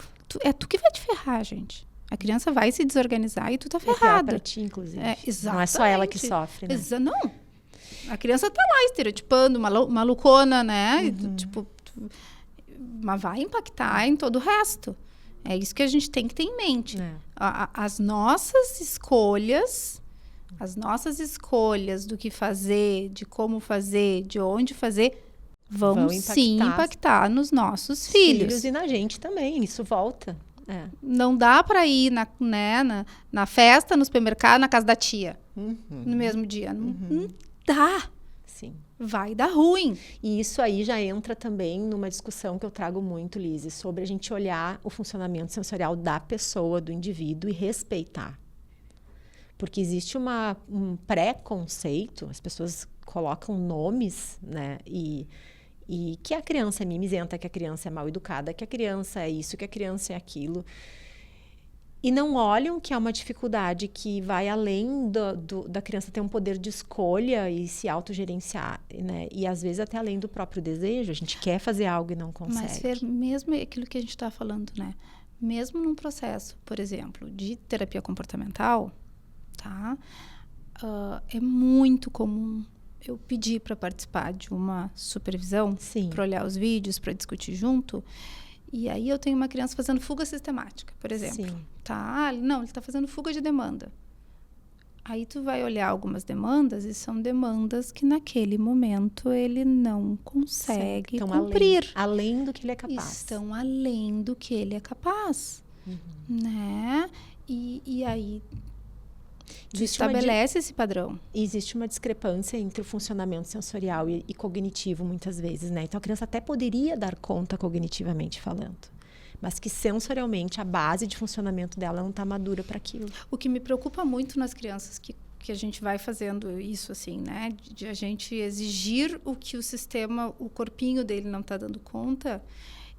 é tu que vai te ferrar, gente. A criança vai se desorganizar e tu tá ferrado. É pra ti, inclusive. Exatamente. Não é só ela que sofre, né? Não. A criança tá lá estereotipando, malucona, né? Mas vai impactar em todo o resto. É isso que a gente tem que ter em mente. As nossas escolhas do que fazer, de como fazer, de onde fazer, vão sim impactar nos nossos filhos. E na gente também, isso volta. Não dá para ir na festa, no supermercado, na casa da tia, no mesmo dia. Não dá. Sim. Vai dar ruim. E isso aí já entra também numa discussão que eu trago muito, Lise, sobre a gente olhar o funcionamento sensorial da pessoa, do indivíduo e respeitar. Porque existe um preconceito, as pessoas colocam nomes, né? E que a criança é mimizenta, que a criança é mal educada, que a criança é isso, que a criança é aquilo. E não olham que é uma dificuldade que vai além da criança ter um poder de escolha e se autogerenciar, né? E às vezes até além do próprio desejo. A gente quer fazer algo e não consegue. Mas, Fer, mesmo aquilo que a gente está falando, né? Mesmo num processo, por exemplo, de terapia comportamental... Tá? É muito comum eu pedir para participar de uma supervisão, para olhar os vídeos, para discutir junto. E aí eu tenho uma criança fazendo fuga sistemática, por exemplo. Sim. Tá? Ele está fazendo fuga de demanda. Aí tu vai olhar algumas demandas e são demandas que naquele momento ele não consegue cumprir. Além do que ele é capaz. Estão além do que ele é capaz. Né? E aí... estabelece esse padrão. Existe uma discrepância entre o funcionamento sensorial e cognitivo, muitas vezes, né? Então, a criança até poderia dar conta cognitivamente falando, mas que sensorialmente a base de funcionamento dela não está madura para aquilo. O que me preocupa muito nas crianças que a gente vai fazendo isso, assim, né? De a gente exigir o que o sistema, o corpinho dele não está dando conta,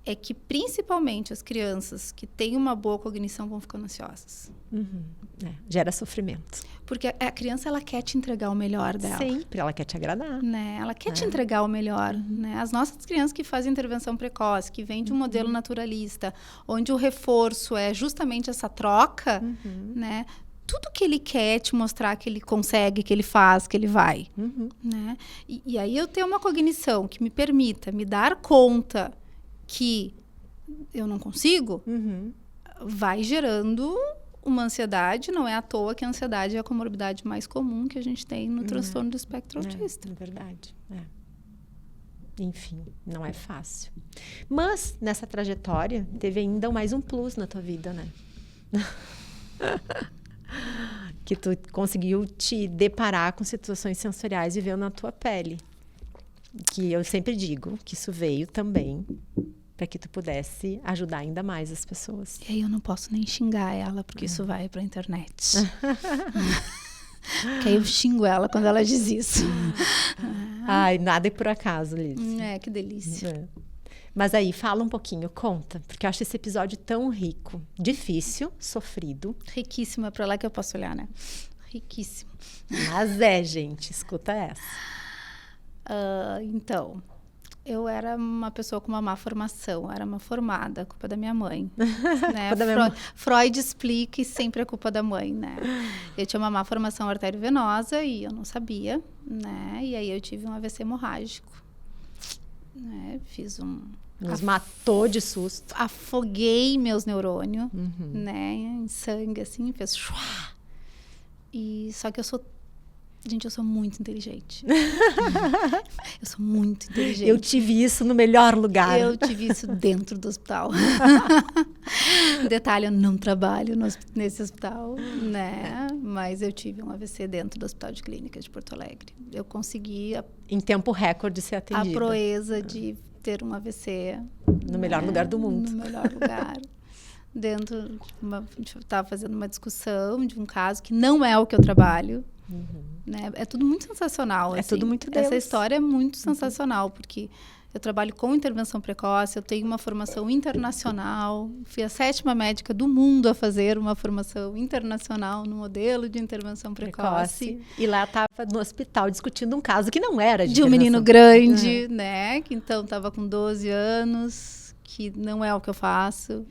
é que principalmente as crianças que têm uma boa cognição vão ficando ansiosas. Gera sofrimento. Porque a criança, ela quer te entregar o melhor dela. Sempre, ela quer te agradar. Né? Ela quer te entregar o melhor. Né? As nossas crianças que fazem intervenção precoce, que vêm de um modelo naturalista, onde o reforço é justamente essa troca, né? Tudo que ele quer te mostrar que ele consegue, que ele faz, que ele vai. Né? E aí eu tenho uma cognição que me permita me dar conta que eu não consigo, vai gerando uma ansiedade. Não é à toa que a ansiedade é a comorbidade mais comum que a gente tem no transtorno do espectro autista. É verdade. Enfim, não é fácil. Mas, nessa trajetória, teve ainda mais um plus na tua vida, né? Que tu conseguiu te deparar com situações sensoriais vivendo na tua pele. Que eu sempre digo que isso veio também para que tu pudesse ajudar ainda mais as pessoas. E aí eu não posso nem xingar ela, porque isso vai para a internet. Porque aí eu xingo ela quando ela diz isso. Ai, nada é por acaso, Liz. Que delícia. Mas aí, fala um pouquinho, conta. Porque eu acho esse episódio tão rico. Difícil, sofrido. Riquíssimo, é para lá que eu posso olhar, né? Riquíssimo. Mas gente, escuta essa. Então, Eu era uma pessoa com uma má formação, era uma formada, culpa da minha mãe. Né? Culpa da minha mãe. Freud explica e sempre é culpa da mãe, né? Eu tinha uma má formação arteriovenosa e eu não sabia, né? E aí eu tive um AVC hemorrágico, né? Fiz Nos matou de susto. Afoguei meus neurônios, né? Em sangue, assim, fez... E só que eu sou muito inteligente. Eu sou muito inteligente. Eu tive isso no melhor lugar. Eu tive isso dentro do hospital. Detalhe, eu não trabalho nesse hospital, né? Mas eu tive um AVC dentro do Hospital de Clínicas de Porto Alegre. Eu consegui... Em tempo recorde ser atendida. A proeza de ter um AVC... No melhor lugar do mundo. No melhor lugar. Dentro... A gente estava fazendo uma discussão de um caso que não é o que eu trabalho. Né? É tudo muito sensacional. É assim. tudo muito Deus. Essa história é muito sensacional, porque eu trabalho com intervenção precoce, eu tenho uma formação internacional, fui a 7ª médica do mundo a fazer uma formação internacional no modelo de intervenção precoce. E lá estava no hospital discutindo um caso que não era de um menino grande, né? Que então estava com 12 anos, que não é o que eu faço,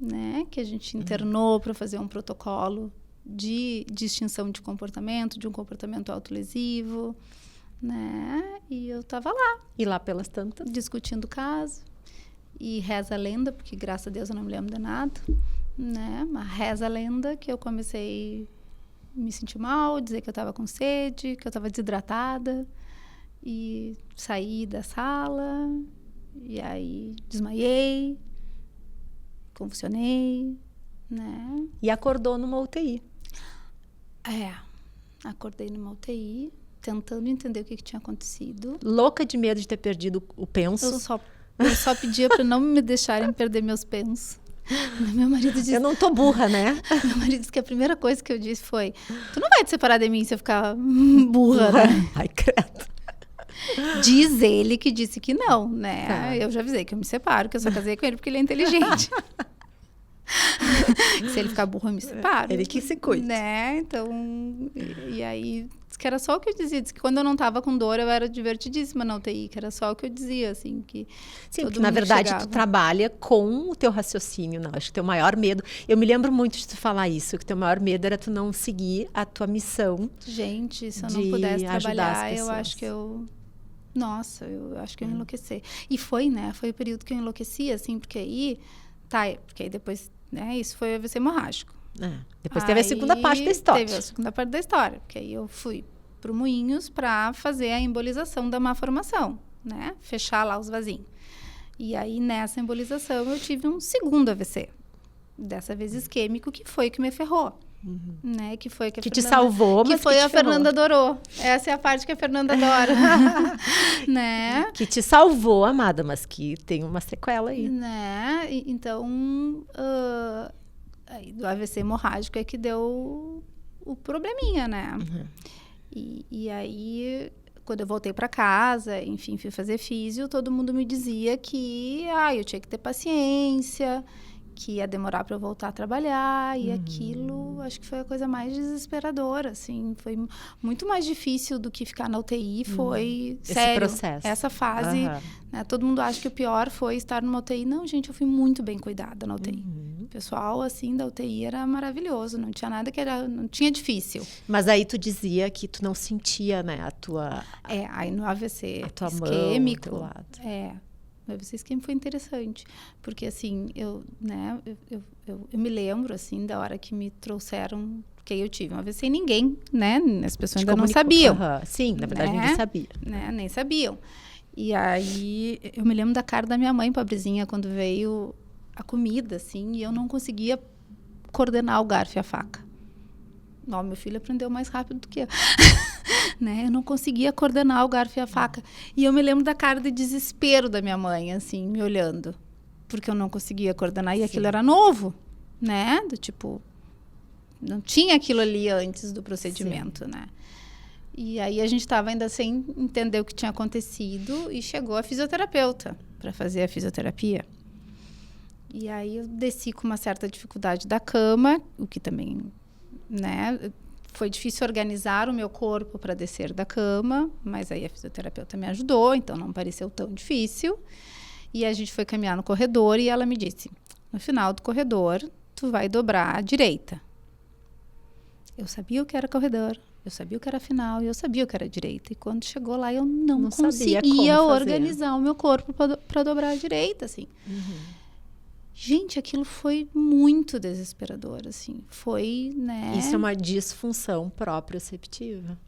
né? Que a gente internou para fazer um protocolo de extinção de comportamento, de um comportamento autolesivo, né? E eu estava lá. E lá pelas tantas? Discutindo o caso. E reza a lenda, porque graças a Deus eu não me lembro de nada, né? Mas reza a lenda que eu comecei a me sentir mal, dizer que eu estava com sede, que eu estava desidratada. E saí da sala, e aí desmaiei, convulsionei, né? E acordou numa UTI. Acordei numa UTI, tentando entender o que tinha acontecido. Louca de medo de ter perdido o penso. Eu só pedia para não me deixarem perder meus pensos. Meu marido disse... Eu não tô burra, né? Meu marido disse que a primeira coisa que eu disse foi: tu não vai te separar de mim se eu ficar burra, né? Ai, credo. Diz ele que disse que não, né? Eu já avisei que eu me separo, que eu só casei com ele porque ele é inteligente. Se ele ficar burro, eu me separo. Ele que se cuide. Né? Então, e aí, disse que era só o que eu dizia. Disse que quando eu não tava com dor, eu era divertidíssima na UTI, que era só o que eu dizia, assim, que sim, porque na verdade tu trabalha com o teu raciocínio, não? Acho que teu maior medo... Eu me lembro muito de tu falar isso, que teu maior medo era tu não seguir a tua missão. Gente, se eu não pudesse trabalhar, eu acho que eu... Nossa, eu acho que eu ia enlouquecer. E foi, né? Foi o período que eu enlouqueci, assim, porque aí... Porque aí depois... Né, isso foi o AVC hemorrágico. Depois teve a segunda parte da história. Teve a segunda parte da história. Porque aí eu fui pro Moinhos para fazer a embolização da má formação, né? Fechar lá os vasinhos. E aí, nessa embolização, eu tive um segundo AVC. Dessa vez isquêmico, que foi que me ferrou. Né? Que foi que a Fernanda, te salvou, mas que foi a Fernanda adorou. Essa é a parte que a Fernanda adora. Né? Que te salvou, amada, mas que tem uma sequela aí. Né? Então, aí, do AVC hemorrágico é que deu o probleminha, né? E aí, quando eu voltei para casa, enfim, fui fazer físio, todo mundo me dizia que eu tinha que ter paciência, que ia demorar para eu voltar a trabalhar, e aquilo, acho que foi a coisa mais desesperadora, assim, foi muito mais difícil do que ficar na UTI, foi sério, esse processo. Essa fase, né, todo mundo acha que o pior foi estar numa UTI, não, gente, eu fui muito bem cuidada na UTI, o pessoal, assim, da UTI era maravilhoso, não tinha nada não tinha difícil. Mas aí tu dizia que tu não sentia, né, a tua... aí no AVC a tua isquêmico, mão, teu lado. O AVC isquêmico foi interessante, porque assim, eu me lembro, assim, da hora que me trouxeram, porque eu tive um AVC e ninguém, né, as pessoas ainda não sabiam. Sim, na verdade ninguém sabia. Né, nem sabiam. E aí, eu me lembro da cara da minha mãe, pobrezinha, quando veio a comida, assim, e eu não conseguia coordenar o garfo e a faca. Não, meu filho aprendeu mais rápido do que eu. Né? Eu não conseguia coordenar o garfo e a faca. E eu me lembro da cara de desespero da minha mãe, assim, me olhando. Porque eu não conseguia coordenar. E aquilo era novo, né? Do tipo, não tinha aquilo ali antes do procedimento, né? E aí a gente estava ainda sem entender o que tinha acontecido. E chegou a fisioterapeuta para fazer a fisioterapia. E aí eu desci com uma certa dificuldade da cama, o que também... né, foi difícil organizar o meu corpo para descer da cama, mas aí a fisioterapeuta me ajudou, então não pareceu tão difícil. E a gente foi caminhar no corredor e ela me disse, no final do corredor, tu vai dobrar à direita. Eu sabia o que era corredor, eu sabia o que era final e eu sabia o que era direita. E quando chegou lá, eu não conseguia organizar o meu corpo para dobrar à direita, assim. Gente, aquilo foi muito desesperador, assim. Foi, né? Isso é uma disfunção proprioceptiva.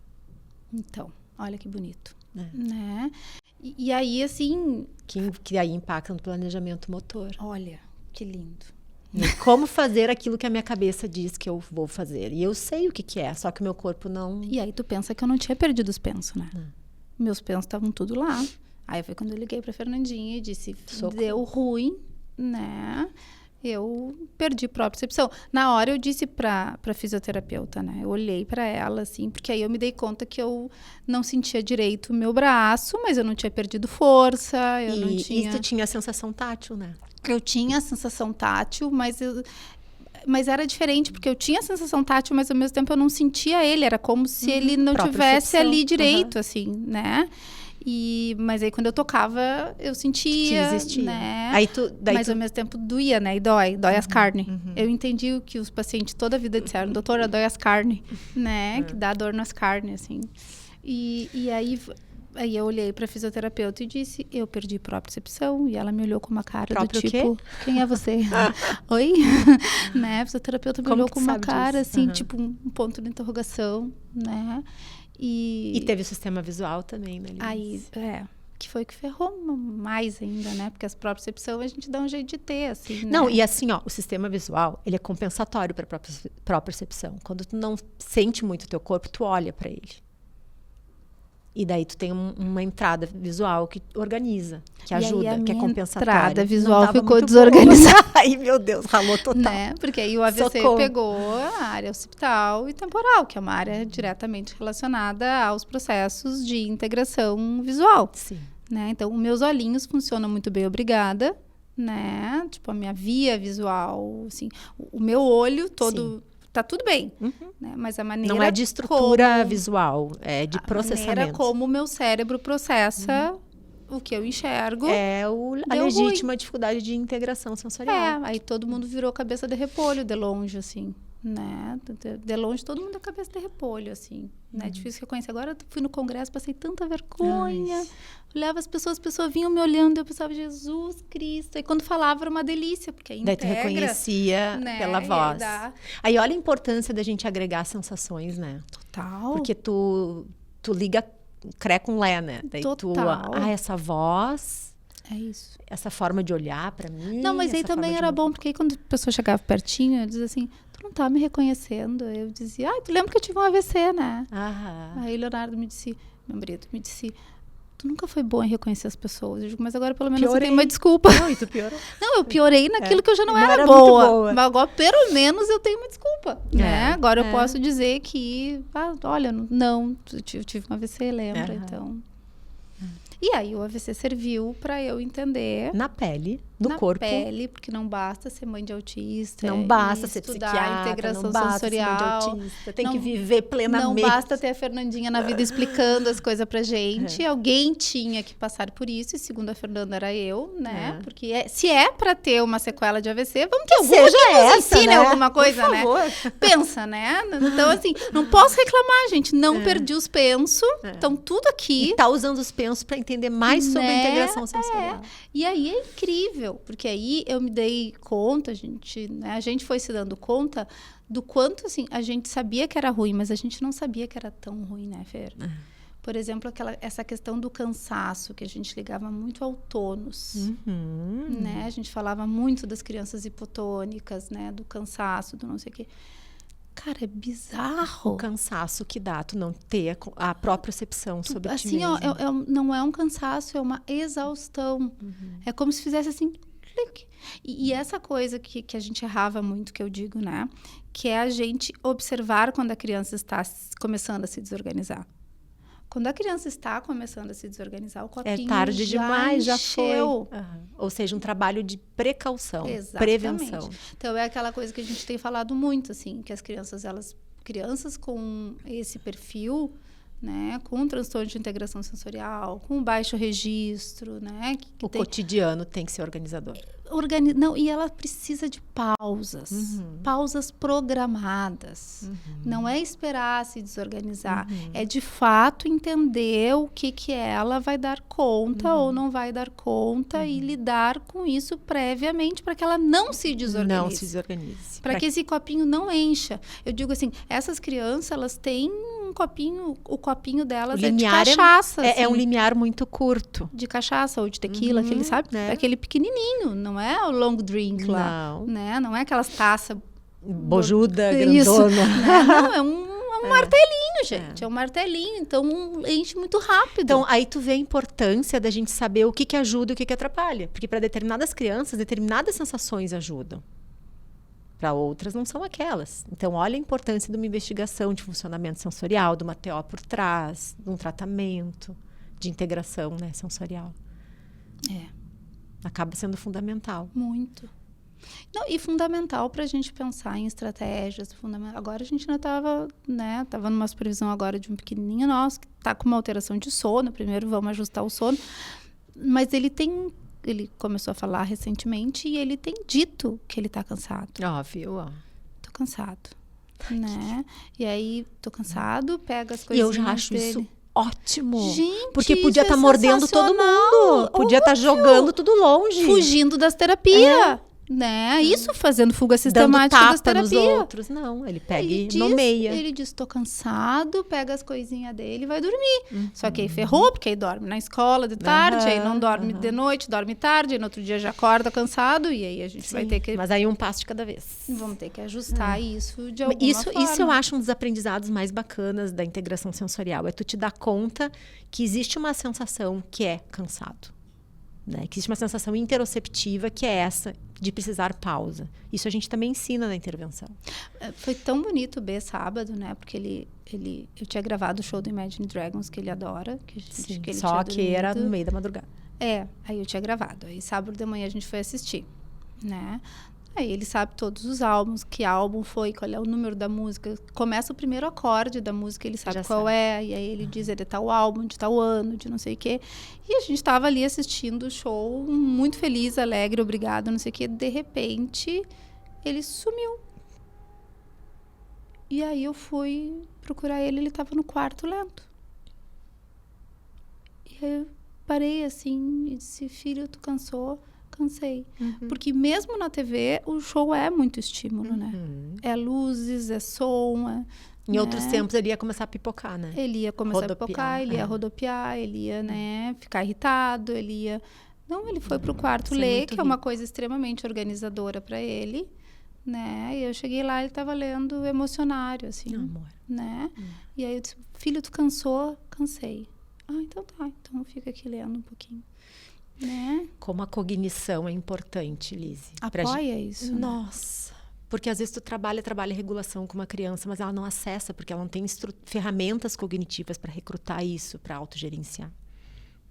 Então, olha que bonito, né? E aí, assim... Que aí impacta no planejamento motor. Olha, que lindo. Como fazer aquilo que a minha cabeça diz que eu vou fazer. E eu sei o que é, só que o meu corpo não... E aí tu pensa que eu não tinha perdido os pensos, né? Meus pensos estavam tudo lá. Aí foi quando eu liguei pra Fernandinha e disse, deu ruim, né? Eu perdi propriocepção. Na hora eu disse pra fisioterapeuta, né? Eu olhei pra ela, assim, porque aí eu me dei conta que eu não sentia direito o meu braço, mas eu não tinha perdido força, E tu tinha a sensação tátil, né? Eu tinha a sensação tátil, mas era diferente, porque eu tinha a sensação tátil, mas ao mesmo tempo eu não sentia ele. Era como se ele não tivesse ali direito, assim, né? Mas aí quando eu tocava, eu sentia, que existia, né? Mas ao mesmo tempo doía, né? E dói as carnes. Eu entendi o que os pacientes toda a vida disseram, doutora, dói as carnes, né? Que dá dor nas carnes, assim. E aí eu olhei pra fisioterapeuta e disse, eu perdi propriocepção. E ela me olhou com uma cara do tipo, quem é você? Oi? Né? A fisioterapeuta me olhou com uma cara, assim, tipo um ponto de interrogação, né? E teve o sistema visual também, né? Aí, que foi que ferrou mais ainda, né? Porque as propriocepção a gente dá um jeito de ter, assim, né? Não, e assim, ó, o sistema visual, ele é compensatório para propriocepção. Quando tu não sente muito o teu corpo, tu olha para ele. E daí tu tem uma entrada visual que organiza, que ajuda, que é compensatória. A entrada visual ficou desorganizada. Ai, meu Deus, ralou total. Né? Porque aí o AVC pegou a área occipital e temporal, que é uma área diretamente relacionada aos processos de integração visual. Sim. Né? Então, os meus olhinhos funcionam muito bem, obrigada. Né? Tipo, a minha via visual, assim, o meu olho todo... Sim. Tá tudo bem, né? Mas a maneira... Não é de estrutura visual, é de processamento. A maneira como o meu cérebro processa o que eu enxergo... É a legítima dificuldade de integração sensorial. Aí todo mundo virou cabeça de repolho de longe, assim, né? De longe todo mundo é cabeça de repolho, assim, né? É difícil reconhecer. Agora eu fui no congresso, passei tanta vergonha... Olhava as pessoas vinham me olhando e eu pensava, Jesus Cristo. E quando falava era uma delícia, porque aí integra, daí tu reconhecia, né, pela voz. Aí olha a importância da gente agregar sensações, né? Total. Porque tu liga cré com lé, né? Daí total. Essa voz... É isso. Essa forma de olhar pra mim... Não, mas aí também era bom, porque aí quando a pessoa chegava pertinho, ela dizia assim, tu não tá me reconhecendo. Eu dizia, tu lembra que eu tive um AVC, né? Aí Leonardo me disse, meu marido me disse... Tu nunca foi bom em reconhecer as pessoas. Eu digo, mas agora pelo menos eu tenho uma desculpa. Não, e tu piorou. Não, eu piorei naquilo que eu já não era boa. Mas agora pelo menos eu tenho uma desculpa. Né? Agora eu posso dizer que, olha, não, eu tive um AVC, lembra? Então... E aí o AVC serviu para eu entender... Na pele do corpo. Na pele, porque não basta ser mãe de autista. Não basta ser psiquiatra, integração não basta sensorial. Ser mãe de autista, tem que viver plenamente. Não basta ter a Fernandinha na vida explicando as coisas pra gente. Alguém tinha que passar por isso, e segundo a Fernanda era eu, né? Porque se é pra ter uma sequela de AVC, vamos ter alguma que nos ensine, né? Alguma coisa, né? Pensa, né? Então, assim, não posso reclamar, gente. Não perdi os pensos, estão tudo aqui. E tá usando os pensos pra entender mais sobre a integração sensorial. E aí é incrível, porque aí eu me dei conta, a gente foi se dando conta do quanto, assim, a gente sabia que era ruim, mas a gente não sabia que era tão ruim, né, Fer? Por exemplo, essa questão do cansaço, que a gente ligava muito ao tônus, né? A gente falava muito das crianças hipotônicas, né? Do cansaço, do não sei o quê. Cara, é bizarro. O cansaço que dá, tu não ter a propriocepção sobre ti mesmo. Assim, ó, não é um cansaço, é uma exaustão. É como se fizesse assim... Clique. E essa coisa que a gente errava muito, que eu digo, né? Que é a gente observar quando a criança está começando a se desorganizar. Quando a criança está começando a se desorganizar, o copinho tarde demais, já foi. Ou seja, um trabalho de precaução, exatamente. Prevenção. Então, é aquela coisa que a gente tem falado muito, assim, que as crianças, elas crianças com esse perfil, né, com transtorno de integração sensorial, com baixo registro, né, o cotidiano tem que ser organizador. Não, e ela precisa de pausas, pausas programadas. Não é esperar se desorganizar, é de fato entender o que ela vai dar conta ou não vai dar conta e lidar com isso previamente para que ela não se desorganize. Não se desorganize. Para que esse copinho não encha. Eu digo assim, essas crianças, elas têm um copinho, o copinho delas é de cachaça. É um limiar muito curto. De cachaça ou de tequila, aquele, sabe? Aquele pequenininho, não é o long drink lá. Não. Né? Não é aquelas taças... Bojuda, isso, grandona. Né? Não, é um martelinho, gente. É um martelinho, então enche muito rápido. Então, aí tu vê a importância da gente saber o que ajuda e o que atrapalha. Porque para determinadas crianças, determinadas sensações ajudam. Para outras não são aquelas. Então, olha a importância de uma investigação de funcionamento sensorial, de uma TO por trás, de um tratamento de integração, né, sensorial. Acaba sendo fundamental. Muito. Não, e fundamental para a gente pensar em estratégias. Agora a gente ainda estava, né, tava numa supervisão agora de um pequenininho nosso que está com uma alteração de sono. Primeiro vamos ajustar o sono. Mas ele começou a falar recentemente e ele tem dito que ele tá cansado. Viu? Tô cansado, né? E aí, tô cansado, pega as coisinhas E eu já acho dele. isso ótimo. Gente, porque podia estar mordendo todo mundo. sensacional. Podia estar jogando tudo longe. Fugindo das terapias. Né? Isso, fazendo fuga sistemática das Dando tapa nos terapias. outros. Não, ele pega e nomeia. Ele diz, tô cansado, pega as coisinhas dele e vai dormir. Só que aí ferrou, porque aí dorme na escola de tarde, aí não dorme de noite, dorme tarde, aí no outro dia já acorda cansado, e aí a gente vai ter que... Mas aí um passo de cada vez. Vamos ter que ajustar isso de alguma forma. Isso eu acho um dos aprendizados mais bacanas da integração sensorial. É tu te dar conta que existe uma sensação que é cansado. Né? Que existe uma sensação interoceptiva que é essa de precisar pausa. Isso a gente também ensina na intervenção. Foi tão bonito o B sábado, né? Porque eu tinha gravado o show do Imagine Dragons, que ele adora. Que ele só que era no meio da madrugada. Aí eu tinha gravado. Aí sábado de manhã a gente foi assistir, né? Aí ele sabe todos os álbuns, que álbum foi, qual é o número da música. Começa o primeiro acorde da música, ele sabe qual é. E aí ele diz, ele é tal álbum, de tal ano, de não sei o quê. E a gente estava ali assistindo o show, muito feliz, alegre, obrigado, não sei o quê. De repente, ele sumiu. E aí eu fui procurar ele estava no quarto lendo. E aí eu parei assim e disse, filho, tu cansou? Cansei. Porque mesmo na TV, o show é muito estímulo, né? É luzes, é som. Em outros tempos, ele ia começar a pipocar, né? Ele ia começar a pipocar, ele ia rodopiar, ele ia, né, ficar irritado, ele ia... Não, ele foi pro quarto ler, que é uma coisa extremamente organizadora para ele, né? E eu cheguei lá, ele estava lendo o Emocionário, assim. Amor. Né? E aí eu disse, filho, tu cansou? Cansei. Então tá. Então fica aqui lendo um pouquinho. Né? Como a cognição é importante, Lise. Apoia isso. Nossa. Porque às vezes tu trabalha regulação com uma criança, mas ela não acessa, porque ela não tem ferramentas cognitivas para recrutar isso, para autogerenciar,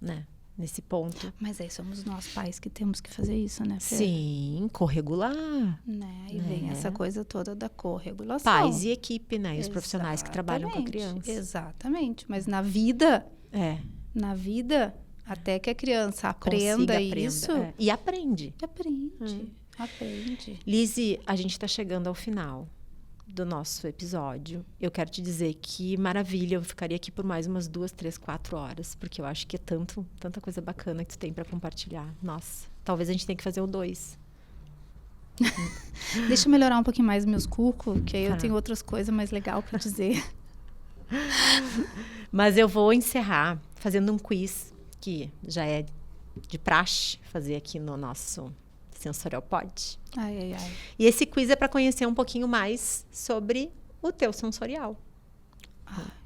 né? Nesse ponto. Mas aí somos nós pais que temos que fazer isso, né, Fer? Sim, corregular. Né? E vem essa coisa toda da corregulação. Pais e equipe, né? E os profissionais que trabalham com a criança. Exatamente. Mas na vida... Até que a criança aprenda isso... E aprende. Aprende. Lise, a gente está chegando ao final do nosso episódio. Eu quero te dizer que maravilha, eu ficaria aqui por mais umas 2, 3, 4 horas, porque eu acho que é tanta coisa bacana que tu tem para compartilhar. Nossa, talvez a gente tenha que fazer o 2. Deixa eu melhorar um pouquinho mais meus cucos, que aí eu tenho outras coisas mais legais para dizer. Mas eu vou encerrar fazendo um quiz, que já é de praxe fazer aqui no nosso Sensorial Pod. E esse quiz é para conhecer um pouquinho mais sobre o teu sensorial.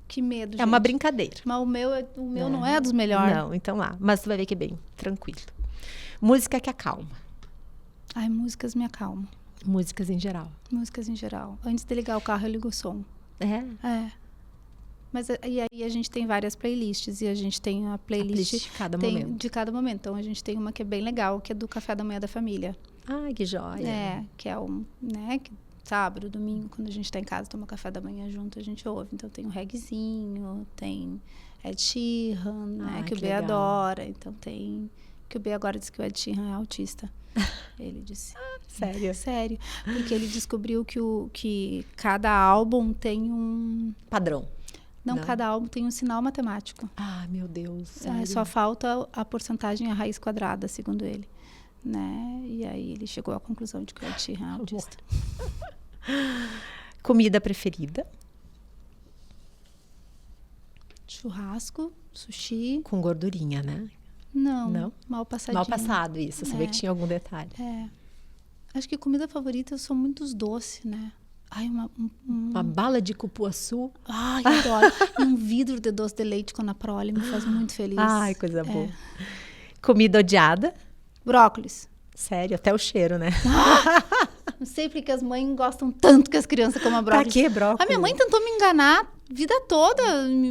Que medo, gente. É uma brincadeira. Mas o meu não é dos melhores. Não, então lá. Mas tu vai ver que é bem tranquilo. Música que acalma. Músicas me acalmam. Músicas em geral. Músicas em geral. Antes de ligar o carro, eu ligo o som. Mas e aí a gente tem várias playlists e a gente tem a playlist de cada momento. Então a gente tem uma que é bem legal, que é do café da manhã da família. Ai, que joia. Que é né, que sábado, domingo, quando a gente tá em casa, toma café da manhã junto, a gente ouve. Então tem o reggaezinho, tem Ed Sheeran, né, que o B adora. Então tem... Que o B agora diz que o Ed Sheeran é autista. Ele disse. Sério? Sério. Porque ele descobriu que cada álbum tem um... Padrão. Não, cada álbum tem um sinal matemático. Ah, meu Deus. Sério? Só falta a porcentagem, a raiz quadrada, segundo ele. Né? E aí ele chegou à conclusão de que o Ed Sheeran é autista. Comida preferida? Churrasco, sushi. Com gordurinha, né? Não? Mal passadinho. Mal passado, isso. Eu sabia que tinha algum detalhe. Acho que comida favorita, eu sou muito dos doces, né? Ai, uma bala de cupuaçu. Ai, eu adoro. E um vidro de doce de leite com Naprole me faz muito feliz. Ai, coisa boa. Comida odiada? Brócolis. Sério, até o cheiro, né? Não sei porque as mães gostam tanto que as crianças comam brócolis. Pra que brócolis? A minha mãe tentou me enganar a vida toda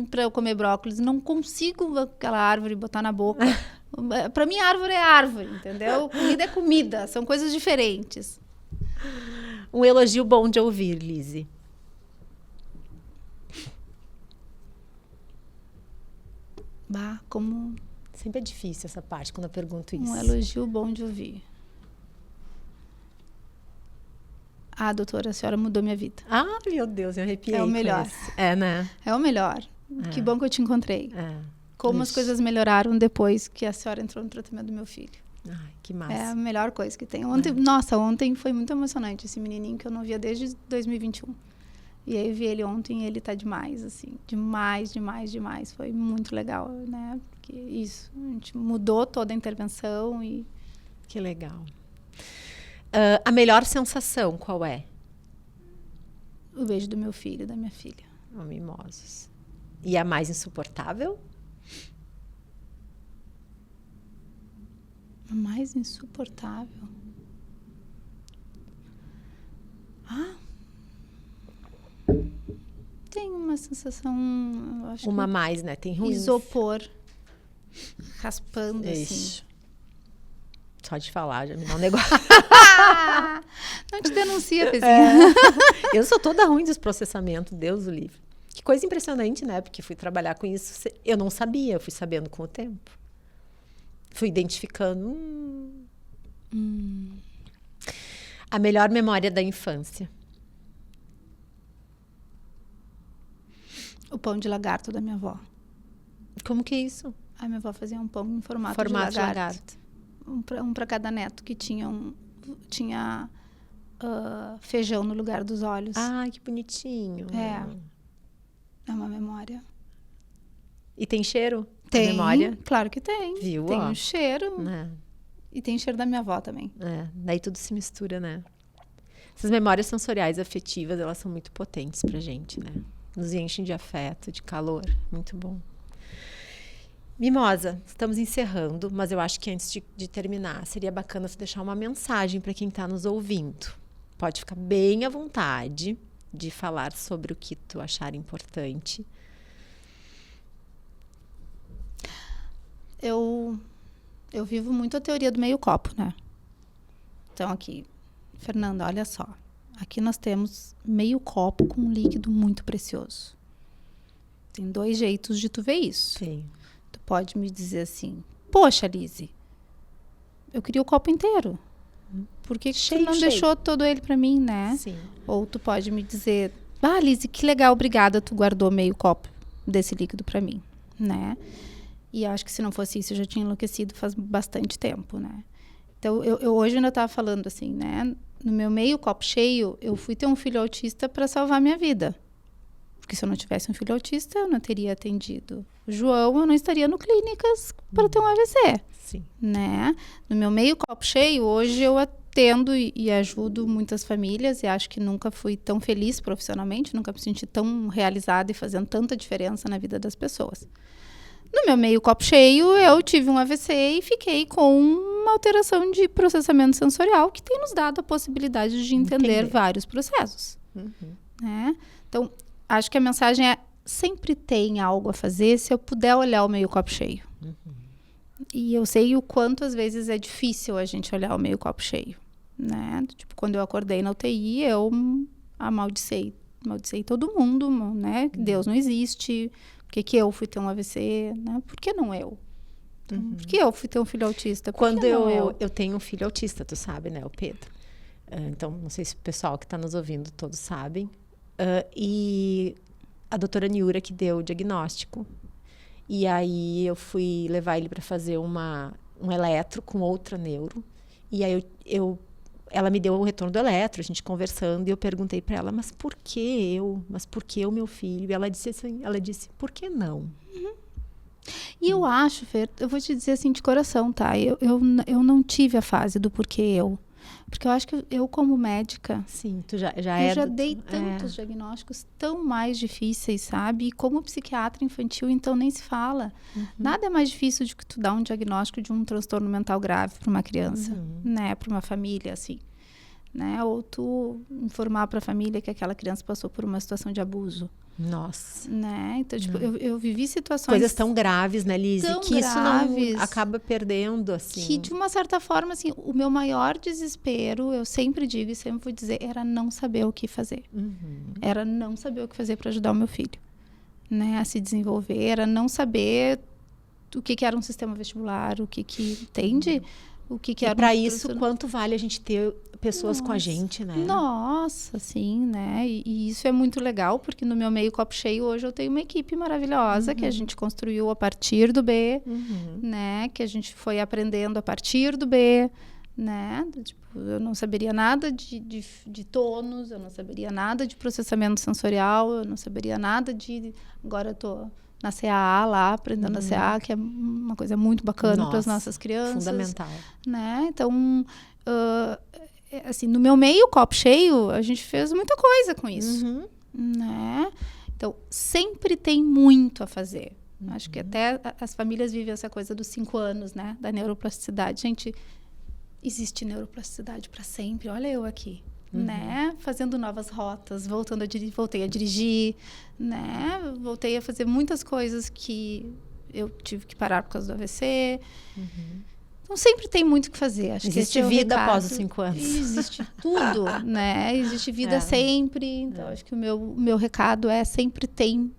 pra eu comer brócolis. Não consigo aquela árvore botar na boca. Pra mim, árvore é árvore, entendeu? Comida é comida. São coisas diferentes. Um elogio bom de ouvir, Lizzy. Como... Sempre é difícil essa parte, quando eu pergunto isso. Um elogio bom de ouvir. Ah, doutora, a senhora mudou minha vida. Ah, meu Deus, eu arrepiei. É o melhor. Né? É o melhor. Que bom que eu te encontrei. Como as coisas melhoraram depois que a senhora entrou no tratamento do meu filho. Ai, que massa. É a melhor coisa que tem. Ontem foi muito emocionante. Esse menininho que eu não via desde 2021. E aí eu vi ele ontem e ele tá demais, assim. Demais, demais, demais. Foi muito legal, né? Porque isso, a gente mudou toda a intervenção e... Que legal. A melhor sensação, qual é? O beijo do meu filho e da minha filha. Mimosos. E a mais insuportável? A mais insuportável? Tem uma sensação... Eu acho uma mais, né? Tem ruins. Isopor. Raspando, assim. Só de falar, já me dá um negócio. Não te denuncia, Pezinha. Eu sou toda ruim dos processamentos, Deus o livre. Que coisa impressionante, né? Porque fui trabalhar com isso, eu não sabia, eu fui sabendo com o tempo. Fui identificando. A melhor memória da infância. O pão de lagarto da minha avó. Como que é isso? A minha avó fazia um pão em formato de lagarto. Um para cada neto, que tinha feijão no lugar dos olhos. Ah, que bonitinho. É uma memória. E tem cheiro? Tem, a memória? Claro que tem. Viu? Tem um cheiro. É. E tem cheiro da minha avó também. Daí tudo se mistura, né? Essas memórias sensoriais afetivas, elas são muito potentes pra gente, né? Nos enchem de afeto, de calor. Muito bom. Mimosa, estamos encerrando, mas eu acho que antes de terminar, seria bacana você deixar uma mensagem para quem está nos ouvindo. Pode ficar bem à vontade de falar sobre o que tu achar importante. Eu vivo muito a teoria do meio copo, né? Então aqui, Fernanda, olha só. Aqui nós temos meio copo com um líquido muito precioso. Tem 2 jeitos de tu ver isso. Sim. Tu pode me dizer assim, poxa, Lizzy, eu queria o copo inteiro. Por que tu não deixou todo ele pra mim, né? Sim. Ou tu pode me dizer, Lizzy, que legal, obrigada, tu guardou meio copo desse líquido pra mim, né? E acho que se não fosse isso, eu já tinha enlouquecido faz bastante tempo, né? Então, eu hoje ainda estava falando assim, né? No meu meio copo cheio, eu fui ter um filho autista para salvar minha vida. Porque se eu não tivesse um filho autista, eu não teria atendido o João, eu não estaria no clínicas para ter um AVC. Sim. Né? No meu meio copo cheio, hoje eu atendo e ajudo muitas famílias e acho que nunca fui tão feliz profissionalmente, nunca me senti tão realizada e fazendo tanta diferença na vida das pessoas. No meu meio copo cheio, eu tive um AVC e fiquei com uma alteração de processamento sensorial que tem nos dado a possibilidade de entender vários processos. Né? Então, acho que a mensagem é sempre tem algo a fazer se eu puder olhar o meio copo cheio. E eu sei o quanto às vezes é difícil a gente olhar o meio copo cheio. né? Tipo, quando eu acordei na UTI, eu amaldicei todo mundo, né? Que Deus não existe, por que eu fui ter um AVC, né? Por que não eu? Por que eu fui ter um filho autista? Quando eu tenho um filho autista, tu sabe, né, o Pedro? Então, não sei se o pessoal que está nos ouvindo todos sabem. E a doutora Niura que deu o diagnóstico. E aí eu fui levar ele para fazer um eletro com outra neuro. E aí ela me deu o retorno do eletro, a gente conversando, e eu perguntei para ela, mas por que eu? Mas por que o meu filho? E ela disse assim, por que não? E eu acho, Fer, eu vou te dizer assim de coração, tá? Eu não tive a fase do porquê eu. Porque eu acho que eu como médica... Sim, tu já dei tantos diagnósticos tão mais difíceis, sabe? E como psiquiatra infantil, então nem se fala. Nada é mais difícil do que tu dar um diagnóstico de um transtorno mental grave para uma criança, né? Para uma família, assim. Né? Ou tu informar para a família que aquela criança passou por uma situação de abuso. Nossa. Né? Então, tipo, eu vivi situações... Coisas tão graves, né, Lise? Que graves, isso não acaba perdendo, assim. Que, de uma certa forma, assim, o meu maior desespero, eu sempre digo e sempre vou dizer, era não saber o que fazer. Era não saber o que fazer para ajudar o meu filho, né, a se desenvolver. Era não saber o que era um sistema vestibular, o que entende? O que era para isso, quanto vale a gente ter pessoas com a gente, né? Nossa, sim, né? E isso é muito legal, porque no meu meio copo cheio hoje eu tenho uma equipe maravilhosa que a gente construiu a partir do B, né? Que a gente foi aprendendo a partir do B, né? Tipo, eu não saberia nada de tônus, eu não saberia nada de processamento sensorial, eu não saberia nada de... Agora eu tô na CAA lá, aprendendo a CAA, que é uma coisa muito bacana para as nossas crianças. Fundamental. Né? Então, assim, no meu meio, copo cheio, a gente fez muita coisa com isso. Né? Então, sempre tem muito a fazer. Acho que até as famílias vivem essa coisa dos 5 anos, né? Da neuroplasticidade. Gente, existe neuroplasticidade para sempre. Olha eu aqui. Né? Fazendo novas rotas, voltei a dirigir, né? Voltei a fazer muitas coisas que eu tive que parar por causa do AVC. Então, sempre tem muito o que fazer. Acho existe que vida após os 5 anos. Existe tudo, né? Existe vida sempre. Então, acho que o meu recado é sempre tem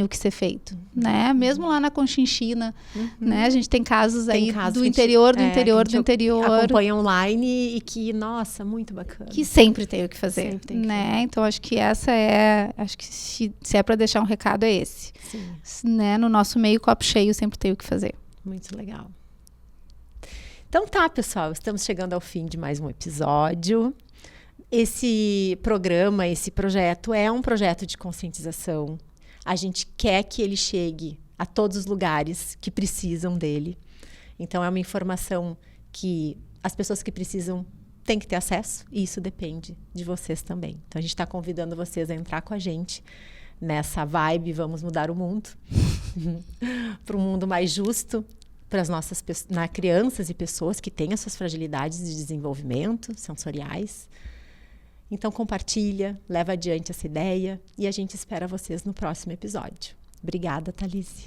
o que ser feito, né? Mesmo lá na Conchinchina, né? A gente tem casos aí do interior, do interior. Acompanha online e que, nossa, muito bacana. Que sempre tem o que fazer, sempre tem que né? fazer. Então, acho que acho que se é para deixar um recado é esse. Sim. Né? No nosso meio copo cheio sempre tem o que fazer. Muito legal. Então tá, pessoal, estamos chegando ao fim de mais um episódio. Esse programa, esse projeto é um projeto de conscientização. A gente quer que ele chegue a todos os lugares que precisam dele. Então, é uma informação que as pessoas que precisam têm que ter acesso, e isso depende de vocês também. Então, a gente está convidando vocês a entrar com a gente nessa vibe, vamos mudar o mundo, para um mundo mais justo, para as nossas crianças e pessoas que têm as suas fragilidades de desenvolvimento sensoriais. Então, compartilha, leva adiante essa ideia e a gente espera vocês no próximo episódio. Obrigada, Thalise.